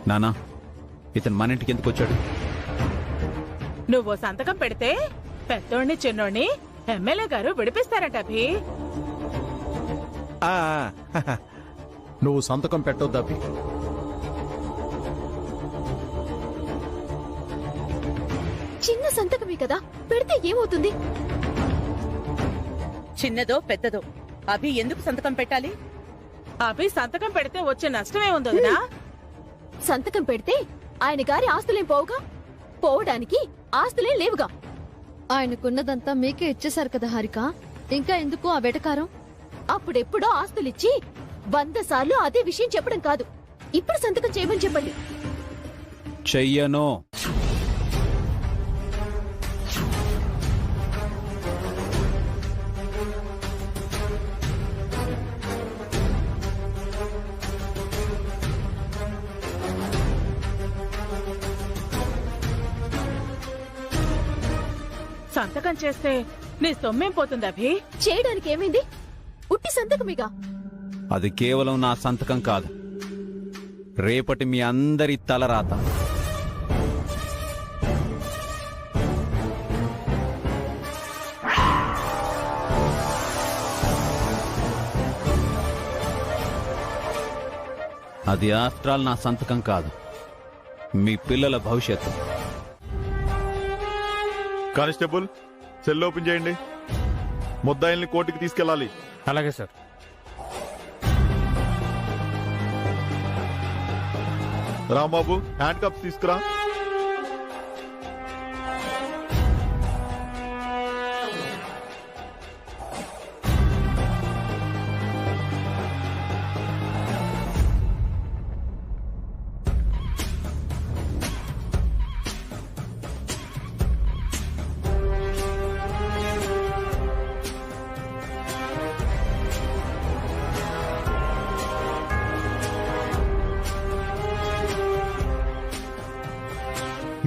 నానా, ఇతను మన ఇంటికి ఎందుకు వచ్చాడు? నువ్వు సంతకం పెడితే పెద్దోడిని చిన్నోడిని ఎమ్మెల్యే గారు విడిపిస్తారట అభి. నువ్వు సంతకం పెట్టొద్దు అభి. చిన్న సంతకమే కదా, పెడితే ఏమవుతుంది? చిన్నదో పెద్దదో అభి ఎందుకు సంతకం పెట్టాలి? అభి సంతకం పెడితే వచ్చే నష్టమే ఉంది వదినా. సంతకం పెడితే ఆయన గారి ఆస్తులేం పోవుగా, పోవడానికి ఆస్తులేం లేవుగా. ఆయనకున్నదంతా మీకే ఇచ్చేశారు కదా హారిక, ఇంకా ఎందుకు ఆ వెటకారం? అప్పుడెప్పుడో ఆస్తులిచ్చి 100 సార్లు అదే విషయం చెప్పడం కాదు, ఇప్పుడు సంతకం చేయమని చెప్పండి. చెయ్యను. సంతకం చేస్తే నీ సొమ్మేం పోతుంది అభి? చేయడానికి ఏమైంది, ఉట్టి సంతకమేగా. అది కేవలం నా సంతకం కాదు, రేపటి మీ అందరి తలరాత. అది ఆఫ్టర్ ఆల్ నా సంతకం కాదు, మీ పిల్లల భవిష్యత్తు. కానిస్టేబుల్, సెల్ ఓపెన్ చేయండి. ముద్దాయిల్ని కోర్టుకి తీసుకెళ్ళాలి. అలాగే సార్. రాంబాబు, హ్యాండ్ కప్స్ తీసుకురా.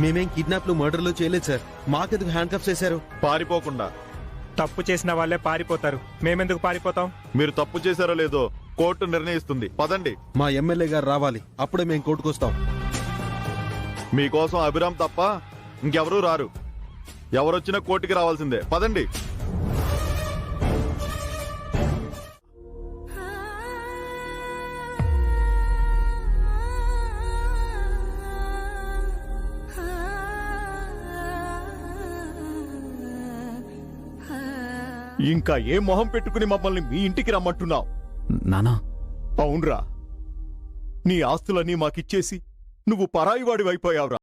మేమేం కిడ్నాప్లు మర్డర్లు చేయలేదు సార్, మాకెందుకు హ్యాండ్ కప్స్ చేశారు? పారిపోకుండా. తప్పు చేసిన వాళ్ళే పారిపోతారు, మేమెందుకు పారిపోతాం? మీరు తప్పు చేశారో లేదో కోర్టు నిర్ణయిస్తుంది. పదండి. మా ఎమ్మెల్యే గారు రావాలి, అప్పుడే మేము కోర్టుకొస్తాం. మీకోసం అభిరామ్ తప్ప ఇంకెవరూ రారు. ఎవరొచ్చినా కోర్టుకి రావాల్సిందే. పదండి. ఇంకా ఏ మొహం పెట్టుకుని మమ్మల్ని మీ ఇంటికి రమ్మంటున్నావు? నానా, అవునరా, నీ ఆస్తులన్నీ మాకిచ్చేసి నువ్వు పరాయివాడివైపోయావురా.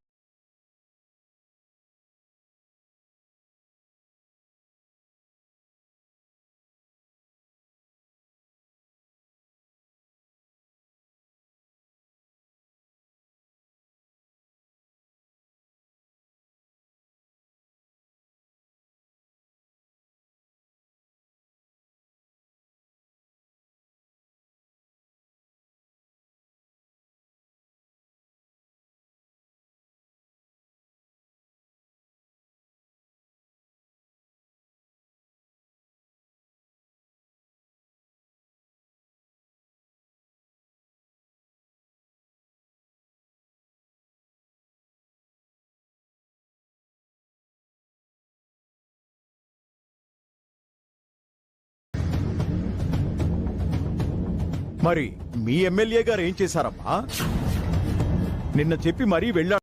మరి మీ ఎమ్మెల్యే గారు ఏం చేశారమ్మా? నిన్న చెప్పి మరీ వెళ్ళాడు.